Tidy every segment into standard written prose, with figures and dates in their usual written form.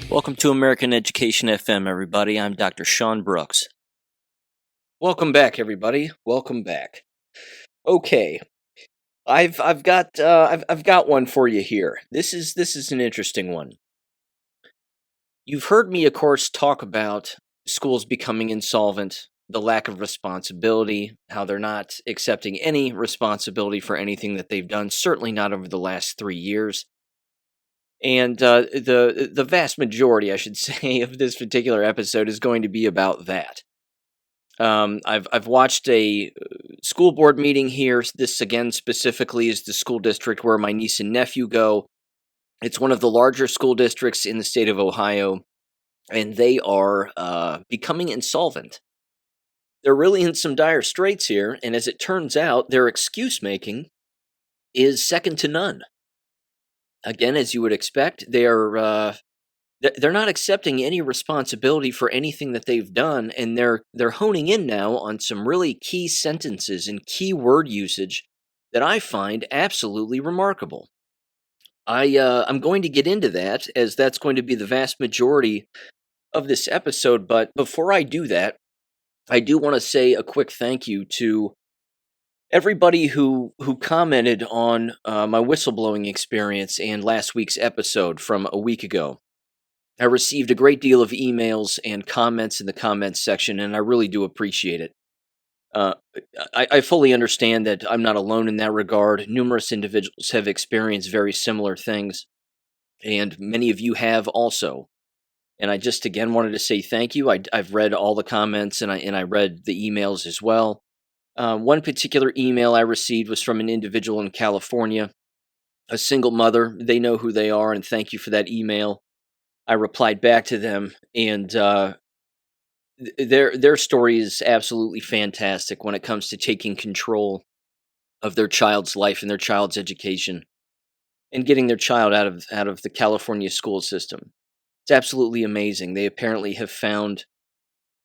Welcome to American Education FM, everybody. I'm Dr. Sean Brooks. Welcome back, everybody. Welcome back. Okay, I've got one for you here. This is an interesting one. You've heard me, of course, talk about schools becoming insolvent, the lack of responsibility, how they're not accepting any responsibility for anything that they've done. Certainly not over the last 3 years. And the vast majority, I should say, of this particular episode is going to be about that. I've watched a school board meeting here. This again specifically is the school district where my niece and nephew go. It's one of the larger school districts in the state of Ohio, and they are becoming insolvent. They're really in some dire straits here, and as it turns out, their excuse making is second to none. Again, as you would expect, they're not accepting any responsibility for anything that they've done, and they're honing in now on some really key sentences and key word usage that I find absolutely remarkable. I'm going to get into that, as that's going to be the vast majority of this episode. But before I do that, I do want to say a quick thank you to everybody who commented on my whistleblowing experience and last week's episode from a week ago. I received a great deal of emails and comments in the comments section, and I really do appreciate it. I fully understand that I'm not alone in that regard. Numerous individuals have experienced very similar things, and many of you have also. And I just again wanted to say thank you. I've read all the comments, and I read the emails as well. One particular email I received was from an individual in California, a single mother. They know who they are, and thank you for that email. I replied back to them, and their story is absolutely fantastic when it comes to taking control of their child's life and their child's education, and getting their child out of the California school system. It's absolutely amazing. They apparently have found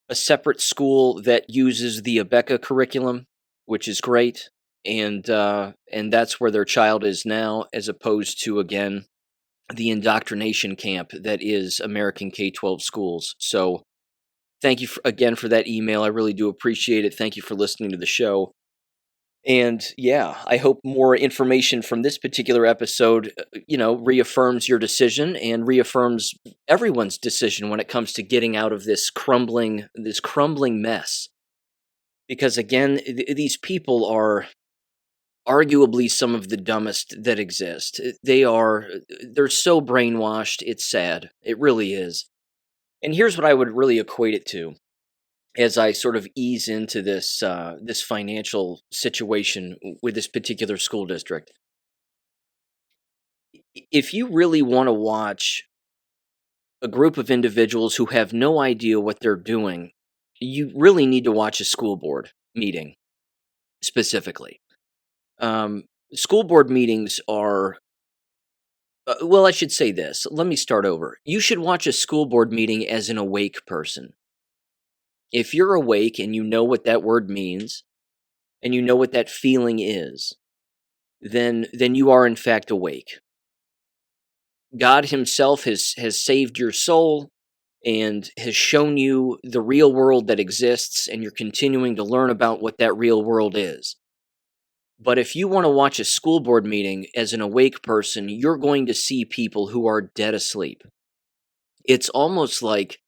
a separate school that uses the Abeka curriculum, which is great, and that's where their child is now, as opposed to, again, the indoctrination camp that is American K-12 schools. So thank you again for that email. I really do appreciate it. Thank you for listening to the show. And yeah, I hope more information from this particular episode, reaffirms your decision and reaffirms everyone's decision when it comes to getting out of this crumbling mess. Because again, these people are arguably some of the dumbest that exist. They're so brainwashed, it's sad. It really is. And here's what I would really equate it to as I sort of ease into this financial situation with this particular school district. If you really want to watch a group of individuals who have no idea what they're doing, you really need to watch a school board meeting specifically. School board meetings are, I should say this. Let me start over. You should watch a school board meeting as an awake person. If you're awake and you know what that word means, and you know what that feeling is, then you are in fact awake. God himself has saved your soul and has shown you the real world that exists, and you're continuing to learn about what that real world is. But if you want to watch a school board meeting as an awake person, you're going to see people who are dead asleep. It's almost like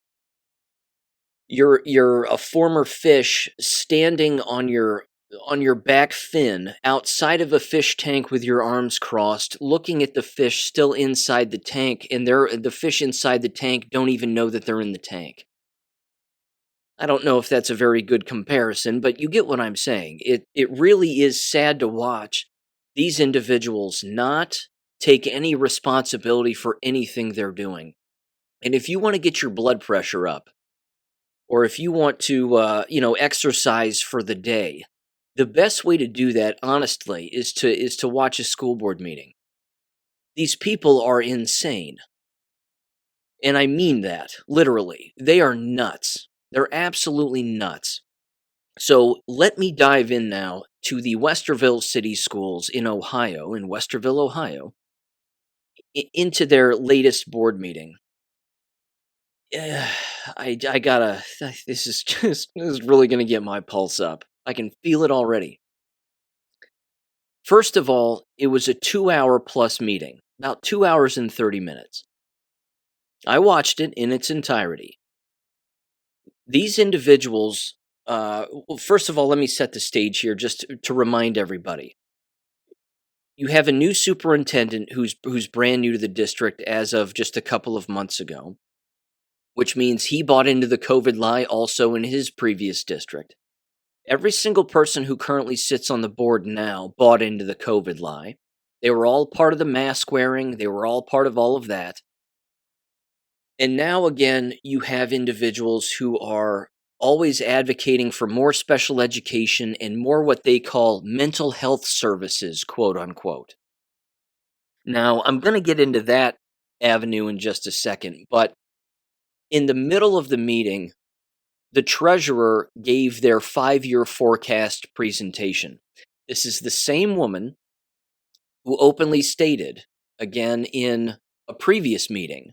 you're a former fish standing on your back fin outside of a fish tank with your arms crossed, looking at the fish still inside the tank, and the fish inside the tank don't even know that they're in the tank. I don't know if that's a very good comparison, but you get what I'm saying. It really is sad to watch these individuals not take any responsibility for anything they're doing. And if you want to get your blood pressure up, or if you want to, exercise for the day, the best way to do that, honestly, is to watch a school board meeting. These people are insane. And I mean that, literally. They are nuts. They're absolutely nuts. So let me dive in now to the Westerville City Schools in Westerville, Ohio, into their latest board meeting. eh, I gotta. This is really gonna get my pulse up. I can feel it already. First of all, it was a 2 hour plus meeting, about 2 hours and 30 minutes. I watched it in its entirety. These individuals, well, first of all, let me set the stage here just to remind everybody. You have a new superintendent who's brand new to the district as of just a couple of months ago, which means he bought into the COVID lie also in his previous district. Every single person who currently sits on the board now bought into the COVID lie. They were all part of the mask wearing, they were all part of all of that. And now again, you have individuals who are always advocating for more special education and more what they call mental health services, quote unquote. Now, I'm going to get into that avenue in just a second, but in the middle of the meeting, the treasurer gave their 5 year forecast presentation. This is the same woman who openly stated, again in a previous meeting,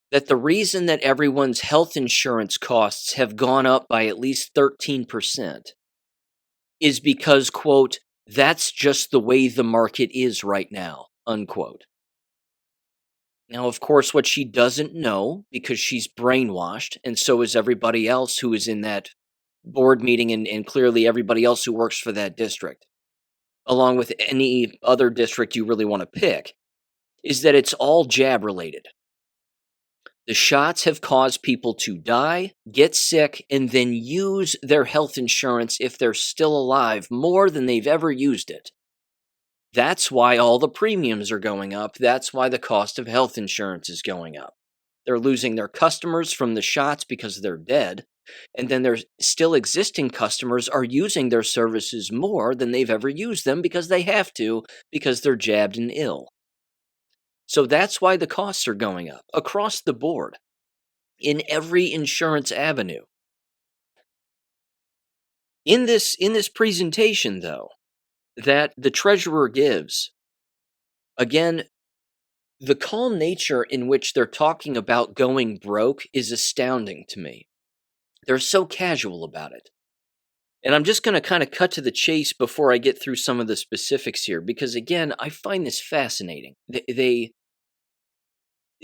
that the reason that everyone's health insurance costs have gone up by at least 13% is because, quote, that's just the way the market is right now, unquote. Now, of course, what she doesn't know, because she's brainwashed, and so is everybody else who is in that board meeting and clearly everybody else who works for that district, along with any other district you really want to pick, is that it's all jab related. The shots have caused people to die, get sick, and then use their health insurance if they're still alive more than they've ever used it. That's why all the premiums are going up. That's why the cost of health insurance is going up. They're losing their customers from the shots because they're dead. And then their still existing customers are using their services more than they've ever used them because they have to, because they're jabbed and ill. So that's why the costs are going up across the board in every insurance avenue. In this presentation, though, that the treasurer gives, again, the calm nature in which they're talking about going broke is astounding to me. They're so casual about it. And I'm just going to kind of cut to the chase before I get through some of the specifics here, because again, I find this fascinating.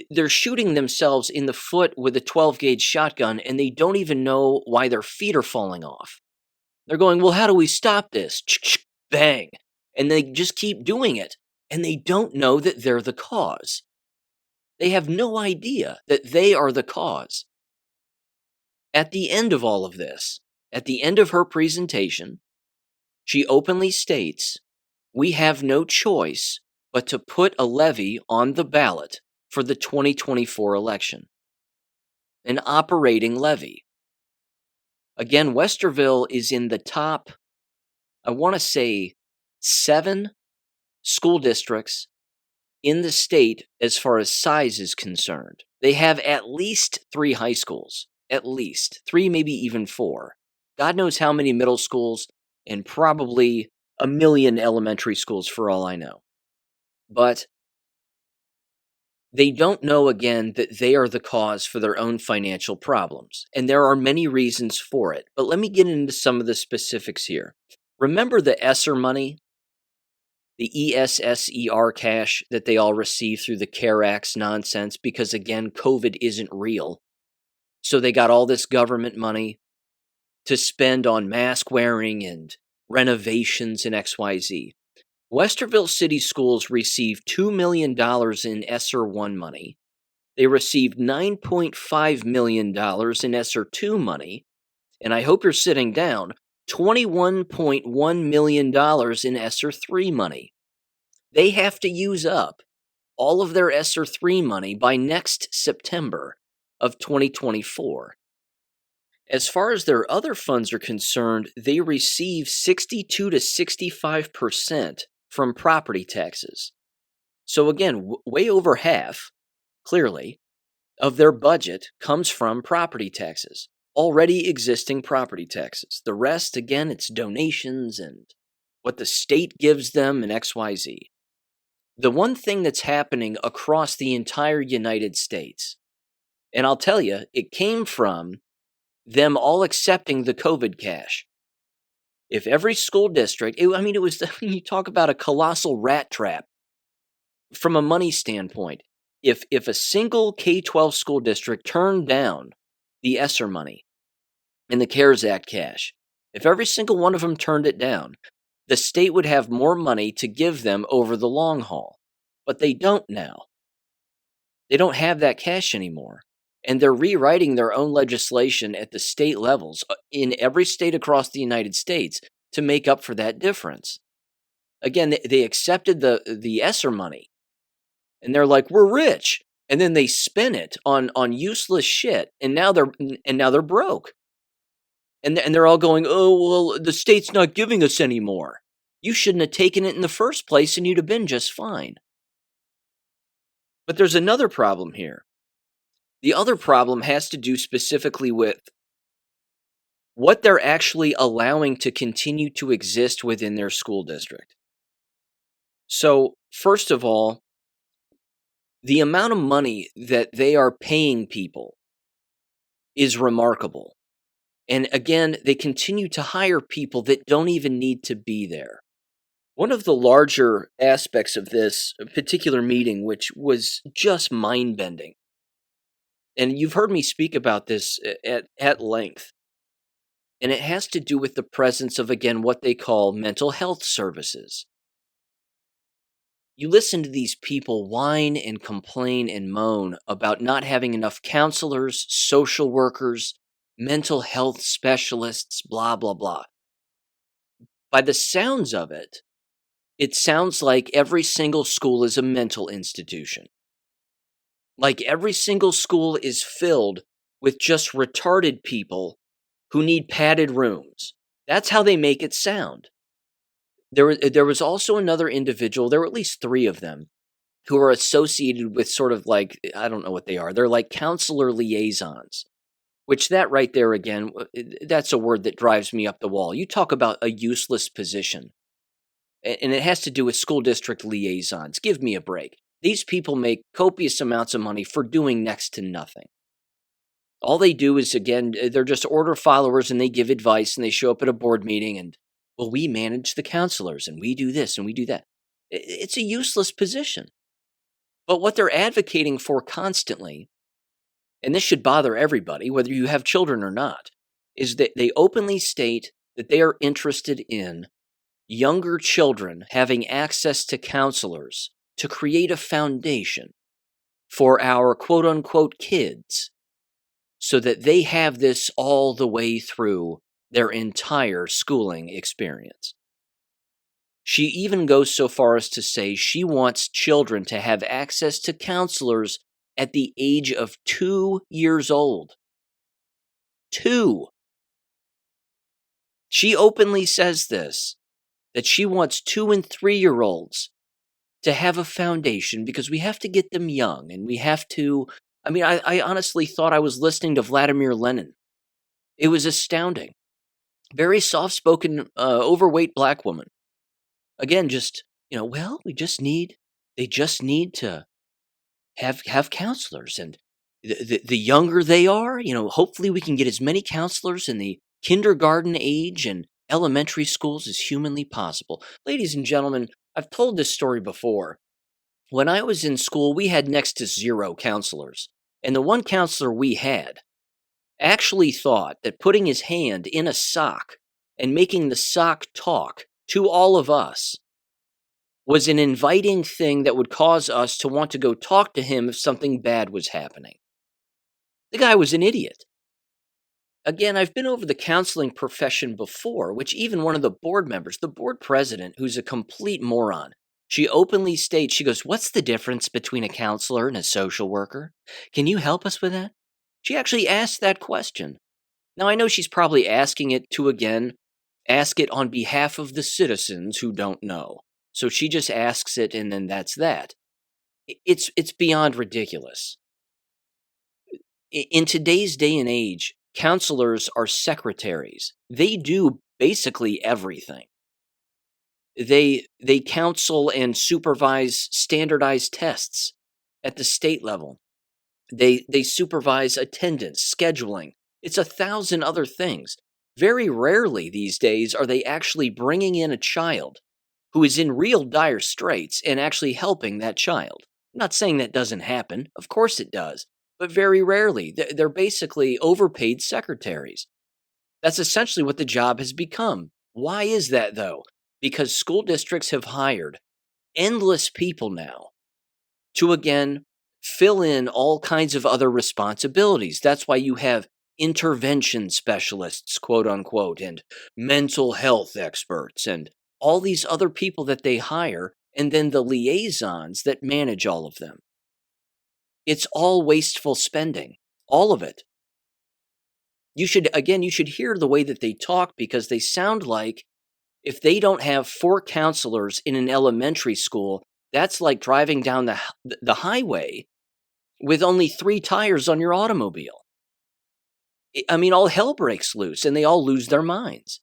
They're shooting themselves in the foot with a 12 gauge shotgun, and they don't even know why their feet are falling off. They're going, well, how do we stop this? Bang. And they just keep doing it. And they don't know that they're the cause. They have no idea that they are the cause. At the end of all of this, at the end of her presentation, she openly states, we have no choice but to put a levy on the ballot for the 2024 election. An operating levy. Again, Westerville is in the top, I want to say, 7 school districts in the state as far as size is concerned. They have at least 3 high schools. At least 3, maybe even 4. God knows how many middle schools, and probably a million elementary schools for all I know. But they don't know, again, that they are the cause for their own financial problems. And there are many reasons for it. But let me get into some of the specifics here. Remember the ESSER money? The ESSER cash that they all receive through the CARE Act's nonsense because, again, COVID isn't real. So they got all this government money to spend on mask wearing and renovations and XYZ. Westerville City Schools received $2 million in ESSER 1 money. They received $9.5 million in ESSER 2 money. And I hope you're sitting down, $21.1 million in ESSER 3 money. They have to use up all of their ESSER 3 money by next September of 2024. As far as their other funds are concerned, they receive 62 to 65% from property taxes. So again, way over half, clearly, of their budget comes from property taxes, already existing property taxes. The rest, again, it's donations and what the state gives them and XYZ. The one thing that's happening across the entire United States And I'll tell you, it came from them all accepting the COVID cash. If every school district, it was, you talk about a colossal rat trap from a money standpoint. If a single K-12 school district turned down the ESSER money and the CARES Act cash, if every single one of them turned it down, the state would have more money to give them over the long haul. But they don't now. They don't have that cash anymore. And they're rewriting their own legislation at the state levels in every state across the United States to make up for that difference. Again, they accepted the ESSER money, and they're like, we're rich. And then they spend it on useless shit, and now they're broke. And they're all going, oh, well, the state's not giving us any more. You shouldn't have taken it in the first place, and you'd have been just fine. But there's another problem here. The other problem has to do specifically with what they're actually allowing to continue to exist within their school district. So, first of all, the amount of money that they are paying people is remarkable. And again, they continue to hire people that don't even need to be there. One of the larger aspects of this particular meeting, which was just mind-bending, and you've heard me speak about this at length, and it has to do with the presence of, again, what they call mental health services. You listen to these people whine and complain and moan about not having enough counselors, social workers, mental health specialists, blah, blah, blah. By the sounds of it, it sounds like every single school is a mental institution. Like every single school is filled with just retarded people who need padded rooms. That's how they make it sound. There was also another individual, there were at least 3 of them, who are associated with sort of like, I don't know what they are. They're like counselor liaisons, which that right there again, that's a word that drives me up the wall. You talk about a useless position. And it has to do with school district liaisons. Give me a break. These people make copious amounts of money for doing next to nothing. All they do is, again, they're just order followers, and they give advice, and they show up at a board meeting, and, well, we manage the counselors, and we do this, and we do that. It's a useless position. But what they're advocating for constantly, and this should bother everybody, whether you have children or not, is that they openly state that they are interested in younger children having access to counselors to create a foundation for our quote-unquote kids so that they have this all the way through their entire schooling experience. She even goes so far as to say she wants children to have access to counselors at the age of 2 years old. 2. She openly says this, that she wants 2 and 3-year-olds to have a foundation because we have to get them young, and we have to, I honestly thought I was listening to Vladimir Lenin. It was astounding. Very soft-spoken, overweight black woman. Again, just, well, they just need to have counselors, and the younger they are, hopefully we can get as many counselors in the kindergarten age and elementary schools as humanly possible. Ladies and gentlemen, I've told this story before. When I was in school, we had next to 0 counselors, and the one counselor we had actually thought that putting his hand in a sock and making the sock talk to all of us was an inviting thing that would cause us to want to go talk to him if something bad was happening. The guy was an idiot. Again, I've been over the counseling profession before, which even one of the board members, the board president, who's a complete moron, she openly states, she goes, what's the difference between a counselor and a social worker? Can you help us with that? She actually asked that question. Now, I know she's probably asking it to, again, ask it on behalf of the citizens who don't know. So she just asks it, and then that's that. It's beyond ridiculous. In today's day and age, counselors are secretaries. They do basically everything. They counsel and supervise standardized tests at the state level. They supervise attendance, scheduling. It's 1,000 other things. Very rarely these days are they actually bringing in a child who is in real dire straits and actually helping that child. I'm not saying that doesn't happen. Of course it does. But very rarely. They're basically overpaid secretaries. That's essentially what the job has become. Why is that, though? Because school districts have hired endless people now to, again, fill in all kinds of other responsibilities. That's why you have intervention specialists, quote unquote, and mental health experts, and all these other people that they hire, and then the liaisons that manage all of them. It's all wasteful spending, all of it. You should hear the way that they talk, because they sound like if they don't have 4 counselors in an elementary school, that's like driving down the highway with only 3 tires on your automobile. I mean, all hell breaks loose and they all lose their minds.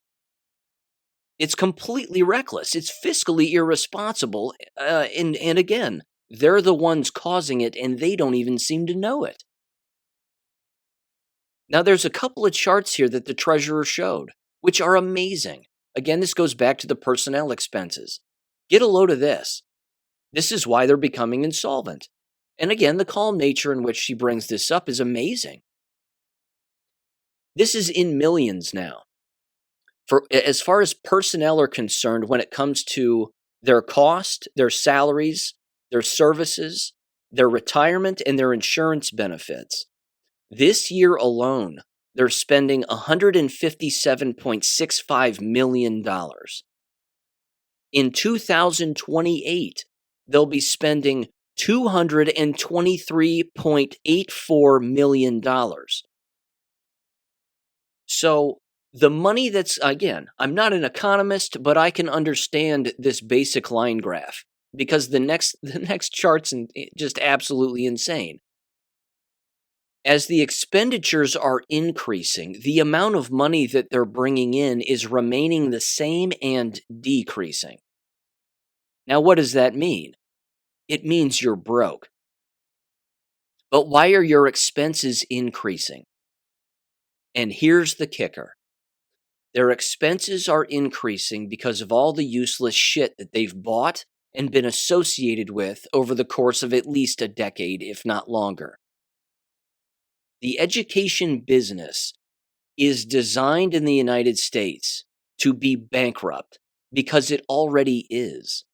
It's completely reckless. It's fiscally irresponsible. And again, they're the ones causing it and they don't even seem to know it. Now, there's a couple of charts here that the treasurer showed, which are amazing. Again, this goes back to the personnel expenses. Get a load of this. This is why they're becoming insolvent. And again, the calm nature in which she brings this up is amazing. This is in millions now. For as far as personnel are concerned, when it comes to their cost, their salaries, their services, their retirement, and their insurance benefits, this year alone, they're spending $157.65 million. In 2028, they'll be spending $223.84 million. So the money that's, again, I'm not an economist, but I can understand this basic line graph, because the next chart's just absolutely insane. As the expenditures are increasing, the amount of money that they're bringing in is remaining the same and decreasing. Now, what does that mean? It means you're broke. But why are your expenses increasing? And here's the kicker. Their expenses are increasing because of all the useless shit that they've bought and been associated with over the course of at least a decade, if not longer. The education business is designed in the United States to be bankrupt because it already is.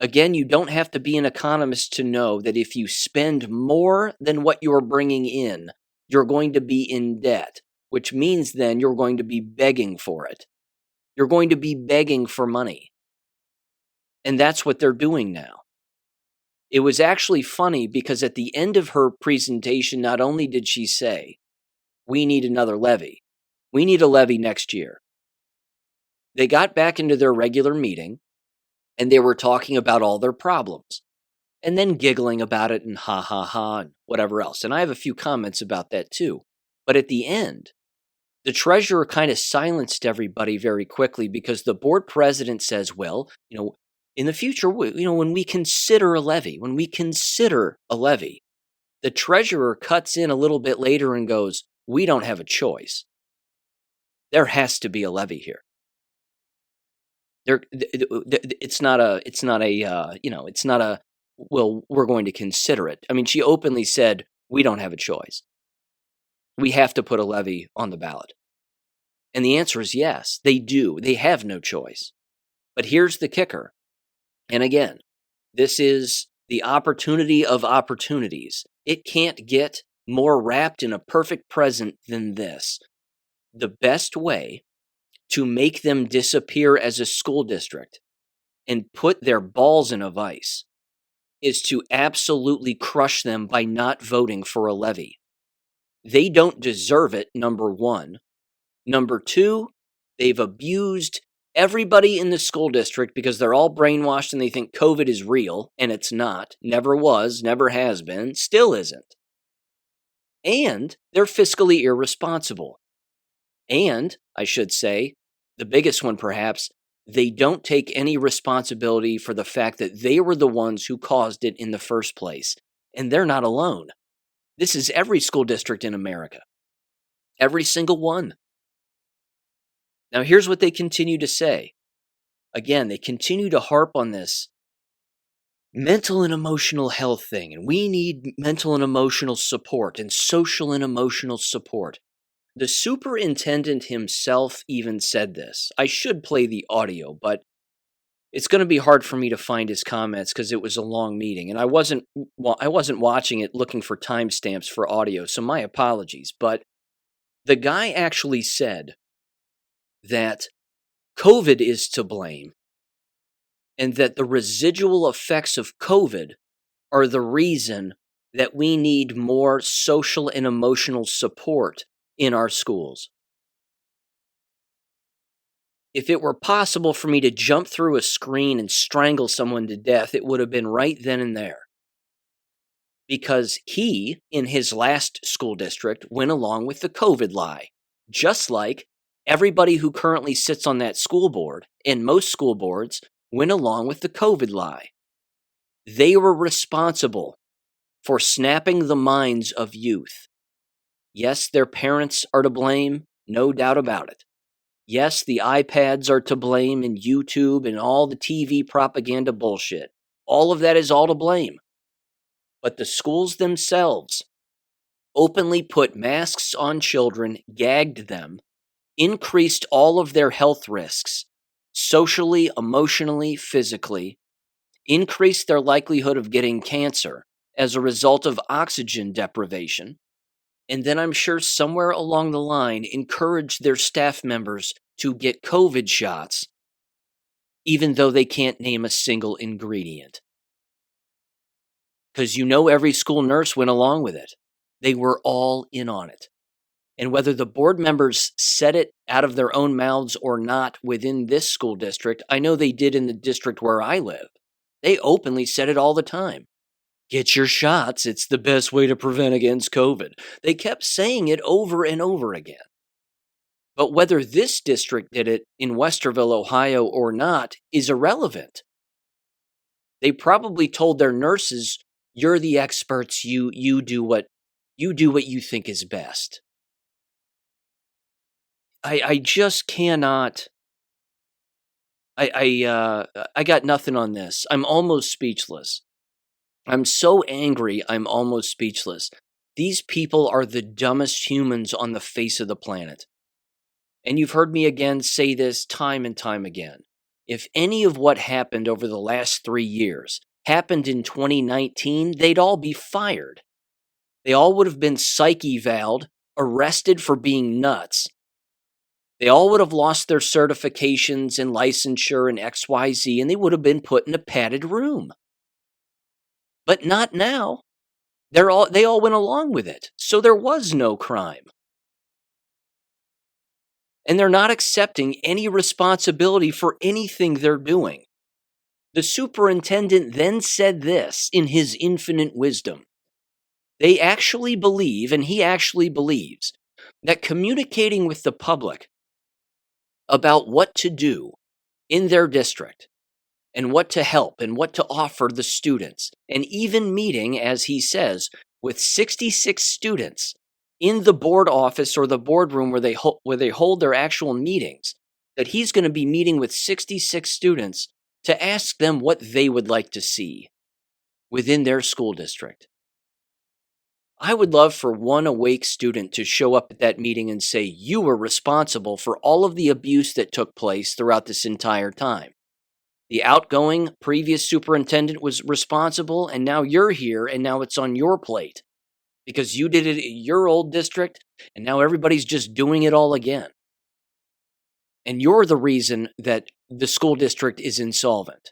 Again, you don't have to be an economist to know that if you spend more than what you're bringing in, you're going to be in debt, which means then you're going to be begging for it. You're going to be begging for money. And that's what they're doing now. It was actually funny because at the end of her presentation, not only did she say, we need another levy. We need a levy next year. They got back into their regular meeting and they were talking about all their problems and then giggling about it and ha ha ha and whatever else. And I have a few comments about that too. But at the end, the treasurer kind of silenced everybody very quickly because the board president says, well, in the future, when we consider a levy, the treasurer cuts in a little bit later and goes, we don't have a choice. There has to be a levy here. It's not a, well, we're going to consider it. I mean, she openly said, we don't have a choice. We have to put a levy on the ballot. And the answer is yes, they do. They have no choice. But here's the kicker. And again, this is the opportunity of opportunities. It can't get more wrapped in a perfect present than this. The best way to make them disappear as a school district and put their balls in a vice is to absolutely crush them by not voting for a levy. They don't deserve it, number one. Number two, they've abused everybody in the school district because they're all brainwashed and they think COVID is real, and it's not. Never was, never has been, still isn't. And they're fiscally irresponsible. And, I should say, the biggest one perhaps, they don't take any responsibility for the fact that they were the ones who caused it in the first place. And they're not alone. This is every school district in America, every single one. Now, here's what they continue to say. Again, they continue to harp on this mental and emotional health thing, and we need mental and emotional support and social and emotional support. The superintendent himself even said this. I should play the audio, but it's going to be hard for me to find his comments because it was a long meeting, and I wasn't watching it looking for timestamps for audio, so my apologies. But the guy actually said that COVID is to blame, and that the residual effects of COVID are the reason that we need more social and emotional support in our schools. If it were possible for me to jump through a screen and strangle someone to death, it would have been right then and there. Because he, in his last school district, went along with the COVID lie. Just like everybody who currently sits on that school board, and most school boards, went along with the COVID lie. They were responsible for snapping the minds of youth. Yes, their parents are to blame, no doubt about it. Yes, the iPads are to blame, and YouTube and all the TV propaganda bullshit. All of that is all to blame. But the schools themselves openly put masks on children, gagged them, increased all of their health risks, socially, emotionally, physically, increased their likelihood of getting cancer as a result of oxygen deprivation, and then I'm sure somewhere along the line encouraged their staff members to get COVID shots, even though they can't name a single ingredient. Because every school nurse went along with it. They were all in on it. And whether the board members said it out of their own mouths or not within this school district, I know they did in the district where I live. They openly said it all the time. Get your shots. It's the best way to prevent against COVID. They kept saying it over and over again. But whether this district did it in Westerville, Ohio or not is irrelevant. They probably told their nurses, you're the experts, you do what you think is best. I just cannot. I got nothing on this. I'm almost speechless. I'm so angry, I'm almost speechless. These people are the dumbest humans on the face of the planet. And you've heard me again say this time and time again. If any of what happened over the last 3 years happened in 2019, they'd all be fired. They all would have been psych eval'd, arrested for being nuts. They all would have lost their certifications and licensure and XYZ, and they would have been put in a padded room. But not now. They all went along with it, so there was no crime. And they're not accepting any responsibility for anything they're doing. The superintendent then said this in his infinite wisdom. They actually believe, and he actually believes, that communicating with the public about what to do in their district and what to help and what to offer the students, and even meeting, as he says, with 66 students in the board office or the boardroom where they hold their actual meetings, that he's going to be meeting with 66 students to ask them what they would like to see within their school district. I would love for one awake student to show up at that meeting and say, you were responsible for all of the abuse that took place throughout this entire time. The outgoing previous superintendent was responsible, and now you're here, and now it's on your plate because you did it in your old district, and now everybody's just doing it all again. And you're the reason that the school district is insolvent.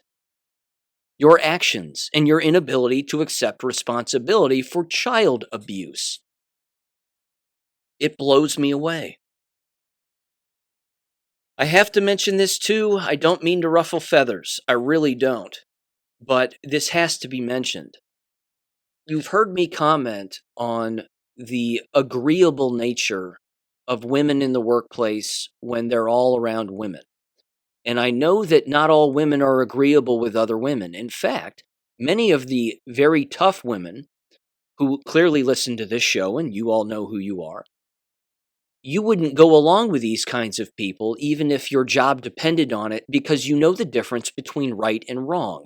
Your actions and your inability to accept responsibility for child abuse. It blows me away. I have to mention this too. I don't mean to ruffle feathers. I really don't. But this has to be mentioned. You've heard me comment on the agreeable nature of women in the workplace when they're all around women. And I know that not all women are agreeable with other women. In fact, many of the very tough women who clearly listen to this show, and you all know who you are, you wouldn't go along with these kinds of people even if your job depended on it, because you know the difference between right and wrong.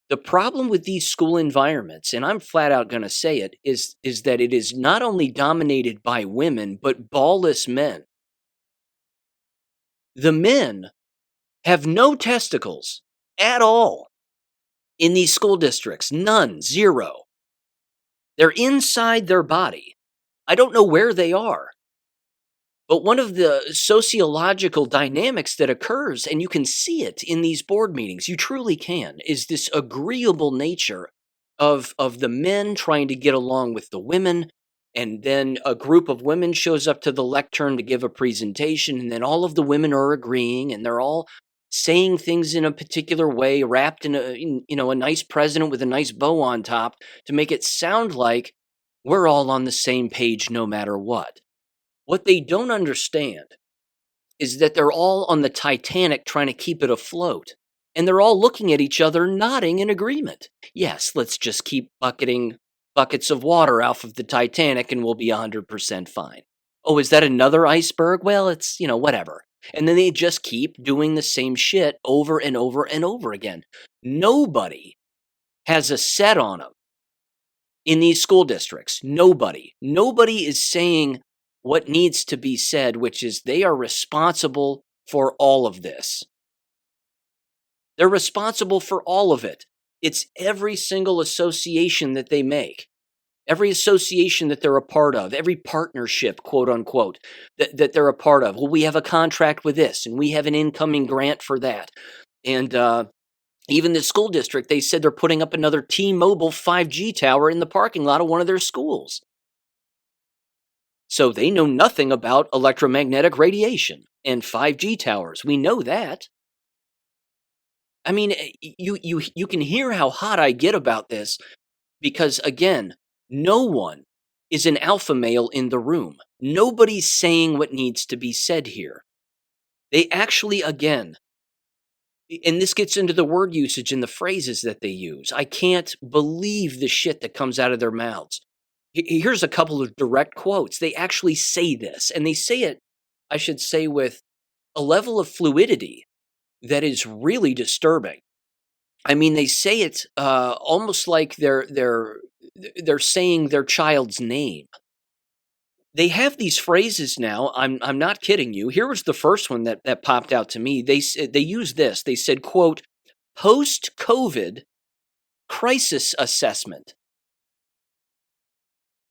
The problem with these school environments, and I'm flat out going to say it, is that it is not only dominated by women, but ballless men. The men have no testicles at all in these school districts. None, zero. They're inside their body. I don't know where they are. But one of the sociological dynamics that occurs, and you can see it in these board meetings, you truly can, is this agreeable nature of the men trying to get along with the women. And then a group of women shows up to the lectern to give a presentation, and then all of the women are agreeing, and they're all saying things in a particular way, wrapped in a nice president with a nice bow on top, to make it sound like we're all on the same page no matter what. What they don't understand is that they're all on the Titanic trying to keep it afloat. And they're all looking at each other, nodding in agreement. Yes, let's just keep bucketing buckets of water off of the Titanic and we'll be 100% fine. Oh, is that another iceberg? Well, it's, whatever. And then they just keep doing the same shit over and over and over again. Nobody has a set on them in these school districts. Nobody is saying what needs to be said, which is they are responsible for all of this. They're responsible for all of it. It's every single association that they make, every association that they're a part of, every partnership, quote unquote, that they're a part of. Well, we have a contract with this, and we have an incoming grant for that. And even the school district, they said they're putting up another T-Mobile 5G tower in the parking lot of one of their schools. So they know nothing about electromagnetic radiation and 5G towers. We know that. I mean, you can hear how hot I get about this, because, again, no one is an alpha male in the room. Nobody's saying what needs to be said here. They actually, again, and this gets into the word usage and the phrases that they use. I can't believe the shit that comes out of their mouths. Here's a couple of direct quotes. They actually say this, and they say it, I should say, with a level of fluidity that is really disturbing. I mean, they say it almost like they're saying their child's name. They have these phrases now. I'm not kidding you. Here was the first one that popped out to me. They used this. They said, quote, post-COVID crisis assessment.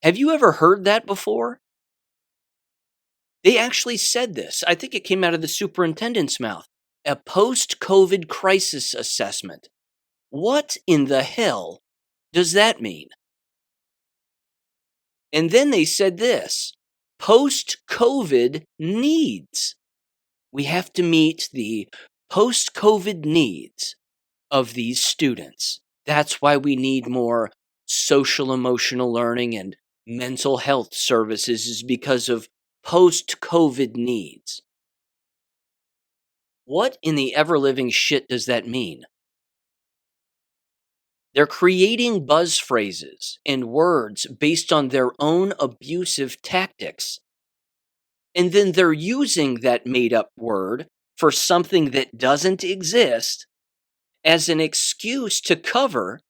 Have you ever heard that before? They actually said this. I think it came out of the superintendent's mouth. A post-COVID crisis assessment. What in the hell does that mean? And then they said this. Post-COVID needs. We have to meet the post-COVID needs of these students. That's why we need more social emotional learning and mental health services, is because of post-COVID needs. What in the ever-living shit does that mean? They're creating buzz phrases and words based on their own abusive tactics. And then they're using that made-up word for something that doesn't exist as an excuse to cover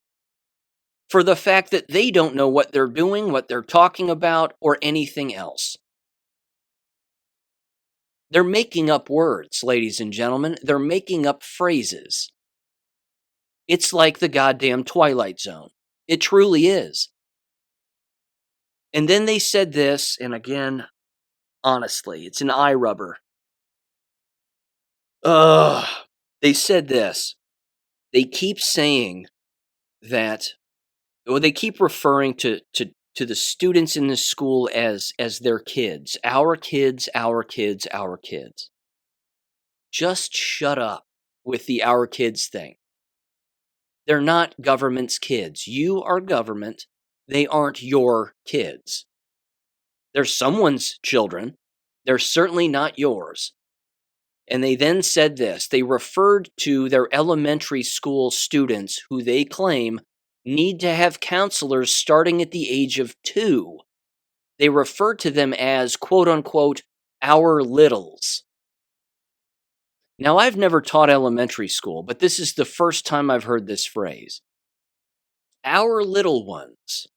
for the fact that they don't know what they're doing, what they're talking about, or anything else. They're making up words, ladies and gentlemen. They're making up phrases. It's like the goddamn Twilight Zone. It truly is. And then they said this, and again, honestly, it's an eye rubber. Ugh. They said this. They keep saying that, or they keep referring to the students in this school as their kids. Our kids, our kids, our kids. Just shut up with the our kids thing. They're not government's kids. You are government. They aren't your kids. They're someone's children. They're certainly not yours. And they then said this. They referred to their elementary school students who they claim need to have counselors starting at the age of 2. They refer to them as, quote unquote, our littles. Now, I've never taught elementary school, but this is the first time I've heard this phrase. Our little ones.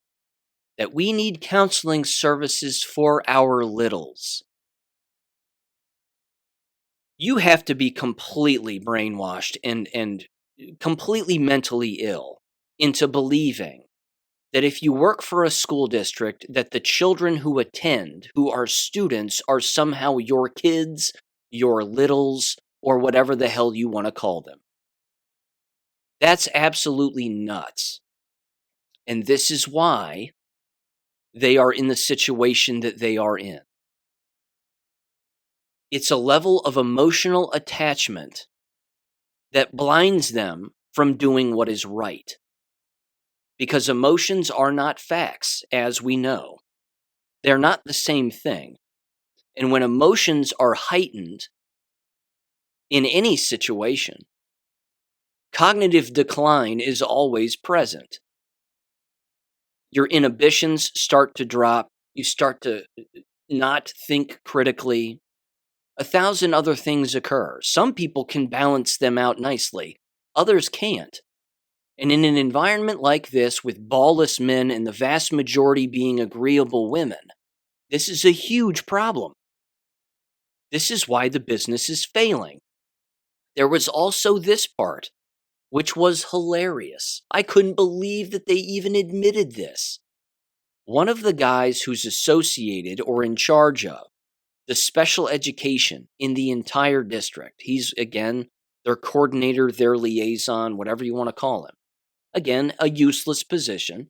That we need counseling services for our littles. You have to be completely brainwashed and completely mentally ill into believing that if you work for a school district, that the children who attend, who are students, are somehow your kids, your littles, or whatever the hell you want to call them. That's absolutely nuts. And this is why they are in the situation that they are in. It's a level of emotional attachment that blinds them from doing what is right. Because emotions are not facts, as we know. They're not the same thing. And when emotions are heightened in any situation, cognitive decline is always present. Your inhibitions start to drop. You start to not think critically. 1,000 other things occur. Some people can balance them out nicely. Others can't. And in an environment like this, with ballless men and the vast majority being agreeable women, this is a huge problem. This is why the business is failing. There was also this part, which was hilarious. I couldn't believe that they even admitted this. One of the guys who's associated or in charge of the special education in the entire district, he's, again, their coordinator, their liaison, whatever you want to call him. Again, a useless position,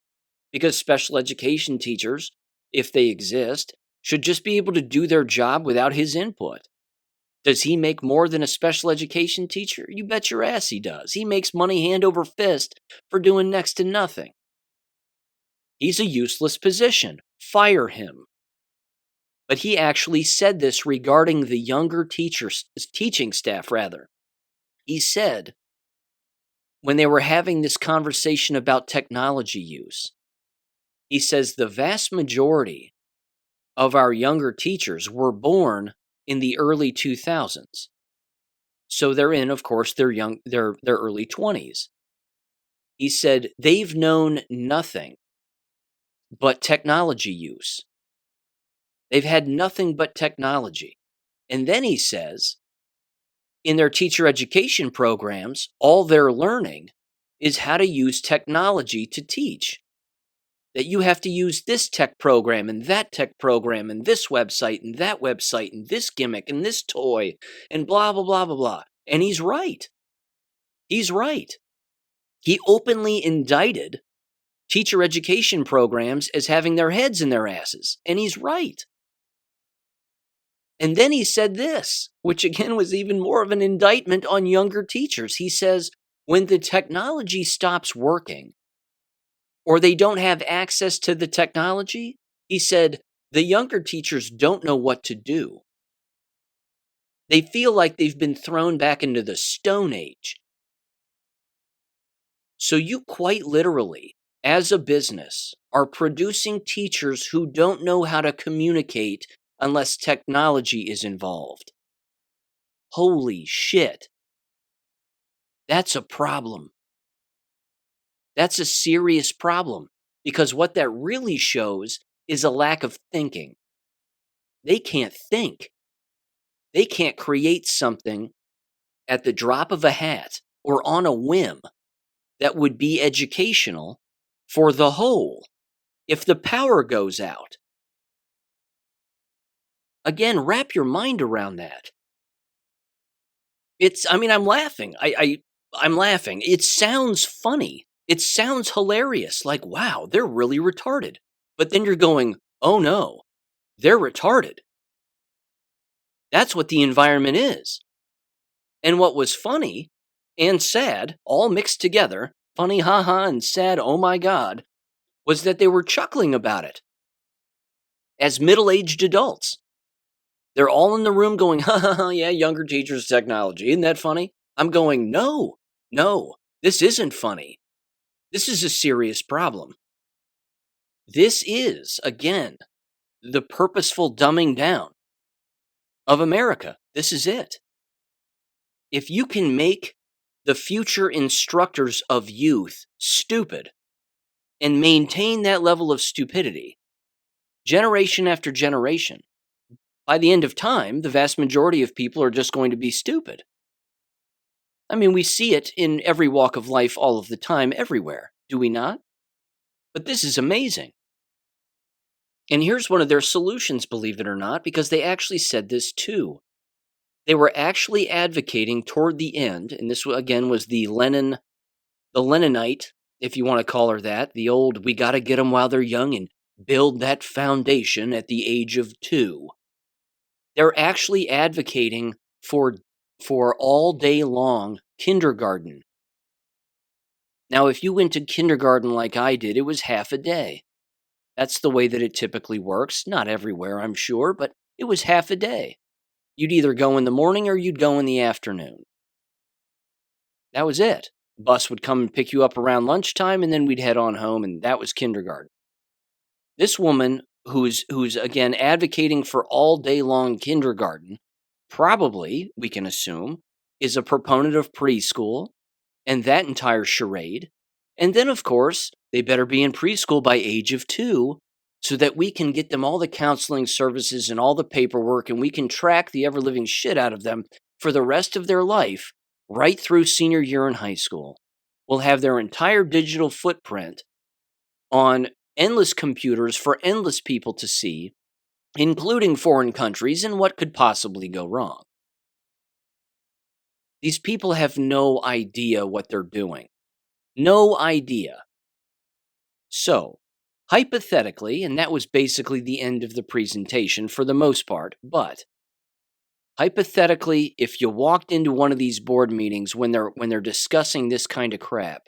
because special education teachers, if they exist, should just be able to do their job without his input. Does he make more than a special education teacher? You bet your ass he does. He makes money hand over fist for doing next to nothing. He's a useless position. Fire him. But he actually said this regarding the younger teaching staff, rather. He said, when they were having this conversation about technology use, he says the vast majority of our younger teachers were born in the early 2000s. So they're in, of course, their early 20s. He said they've known nothing but technology use. They've had nothing but technology. And then he says, in their teacher education programs, all they're learning is how to use technology to teach. That you have to use this tech program and that tech program and this website and that website and this gimmick and this toy and blah, blah, blah, blah, blah. And he's right. He's right. He openly indicted teacher education programs as having their heads in their asses. And he's right. And then he said this, which again was even more of an indictment on younger teachers. He says, when the technology stops working, or they don't have access to the technology, he said, the younger teachers don't know what to do. They feel like they've been thrown back into the Stone Age. So you quite literally, as a business, are producing teachers who don't know how to communicate unless technology is involved. Holy shit. That's a problem. That's a serious problem, because what that really shows is a lack of thinking. They can't think. They can't create something at the drop of a hat or on a whim that would be educational for the whole if the power goes out. Again, wrap your mind around that. I'm laughing. I'm laughing. It sounds funny. It sounds hilarious. Like, wow, they're really retarded. But then you're going, oh no, they're retarded. That's what the environment is. And what was funny and sad, all mixed together, funny haha and sad oh my god, was that they were chuckling about it. As middle-aged adults. They're all in the room going, ha ha ha, yeah, younger teachers technology. Isn't that funny? I'm going, no, this isn't funny. This is a serious problem. This is, again, the purposeful dumbing down of America. This is it. If you can make the future instructors of youth stupid and maintain that level of stupidity generation after generation, by the end of time, the vast majority of people are just going to be stupid. I mean, we see it in every walk of life all of the time, everywhere, do we not? But this is amazing. And here's one of their solutions, believe it or not, because they actually said this too. They were actually advocating toward the end, and this again was the Leninite, if you want to call her that, the old we got to get them while they're young and build that foundation at the age of 2. They're actually advocating for all day long kindergarten. Now, if you went to kindergarten like I did, it was half a day. That's the way that it typically works. Not everywhere, I'm sure, but it was half a day. You'd either go in the morning or you'd go in the afternoon. That was it. Bus would come and pick you up around lunchtime, and then we'd head on home, and that was kindergarten. This woman, who's again advocating for all day long kindergarten, probably, we can assume, is a proponent of preschool and that entire charade. And then, of course, they better be in preschool by age of 2 so that we can get them all the counseling services and all the paperwork, and we can track the ever-living shit out of them for the rest of their life, right through senior year in high school. We'll have their entire digital footprint on endless computers for endless people to see, including foreign countries, and what could possibly go wrong. These people have no idea what they're doing. No idea. So, hypothetically, and that was basically the end of the presentation for the most part, but hypothetically, if you walked into one of these board meetings when they're discussing this kind of crap,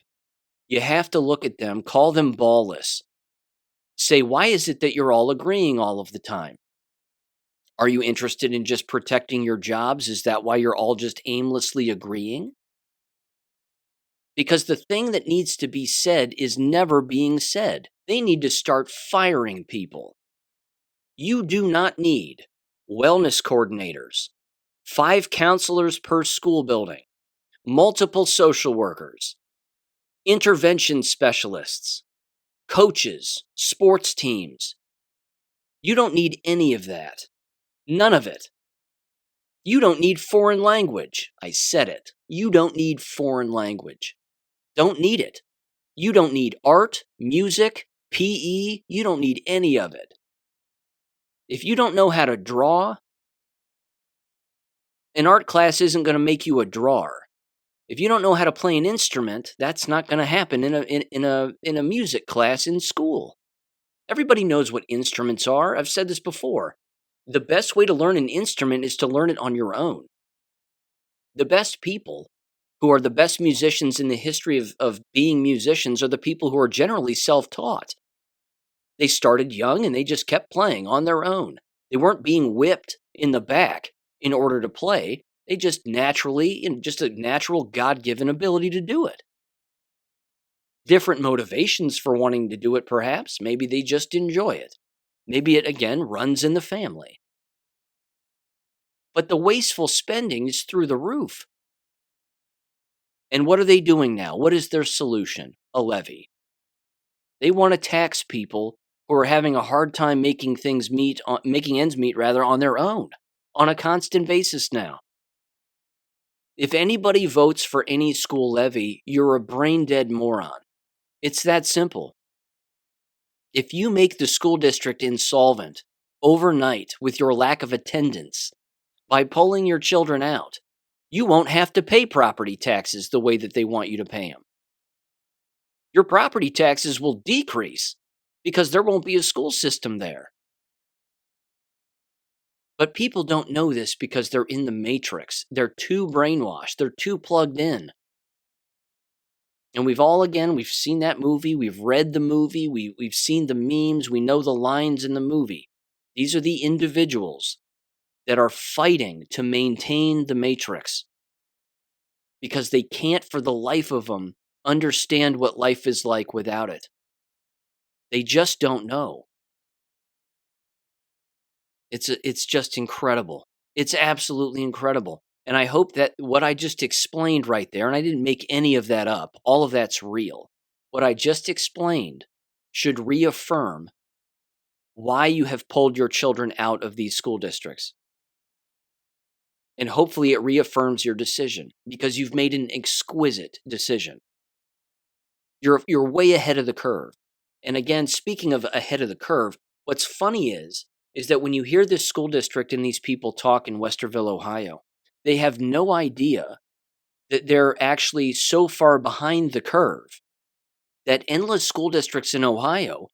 you have to look at them, call them ballless. Say, why is it that you're all agreeing all of the time? Are you interested in just protecting your jobs? Is that why you're all just aimlessly agreeing? Because the thing that needs to be said is never being said. They need to start firing people. You do not need wellness coordinators, 5 counselors per school building, multiple social workers, intervention specialists, coaches, sports teams. You don't need any of that. None of it. You don't need foreign language. I said it. You don't need foreign language. Don't need it. You don't need art, music, PE. You don't need any of it. If you don't know how to draw, an art class isn't going to make you a drawer. If you don't know how to play an instrument, that's not going to happen in a music class in school. Everybody knows what instruments are. I've said this before. The best way to learn an instrument is to learn it on your own. The best people who are the best musicians in the history of being musicians are the people who are generally self-taught. They started young and they just kept playing on their own. They weren't being whipped in the back in order to play. They just naturally, and just a natural God-given ability to do it. Different motivations for wanting to do it, perhaps. Maybe they just enjoy it. Maybe it, again, runs in the family. But the wasteful spending is through the roof. And what are they doing now? What is their solution? A levy. They want to tax people who are having a hard time making ends meet on their own, on a constant basis now. If anybody votes for any school levy, you're a brain-dead moron. It's that simple. If you make the school district insolvent overnight with your lack of attendance by pulling your children out, you won't have to pay property taxes the way that they want you to pay them. Your property taxes will decrease because there won't be a school system there. But people don't know this because they're in the matrix. They're too brainwashed. They're too plugged in. And we've seen that movie. We've read the movie. We've seen the memes. We know the lines in the movie. These are the individuals that are fighting to maintain the matrix because they can't for the life of them understand what life is like without it. They just don't know. It's just incredible. It's absolutely incredible. And I hope that what I just explained right there, and I didn't make any of that up, all of that's real. What I just explained should reaffirm why you have pulled your children out of these school districts. And hopefully it reaffirms your decision because you've made an exquisite decision. You're way ahead of the curve. And again, speaking of ahead of the curve, what's funny is that when you hear this school district and these people talk in Westerville, Ohio, they have no idea that they're actually so far behind the curve that endless school districts in Ohio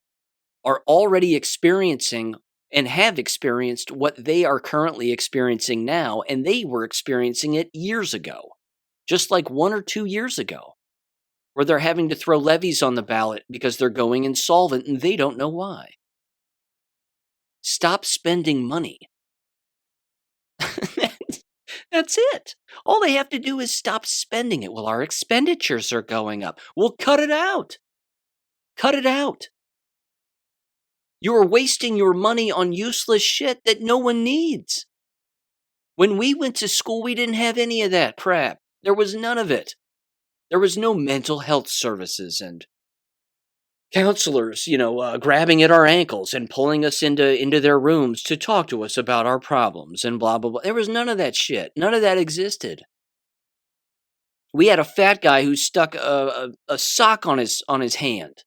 are already experiencing and have experienced what they are currently experiencing now, and they were experiencing it years ago, just like 1 or 2 years ago, where they're having to throw levies on the ballot because they're going insolvent and they don't know why. Stop spending money. That's it. All they have to do is stop spending it. Well, our expenditures are going up. Well, cut it out. Cut it out. You are wasting your money on useless shit that no one needs. When we went to school, we didn't have any of that crap. There was none of it. There was no mental health services and counselors, grabbing at our ankles and pulling us into their rooms to talk to us about our problems and blah, blah, blah. There was none of that shit. None of that existed. We had a fat guy who stuck a sock on his hand.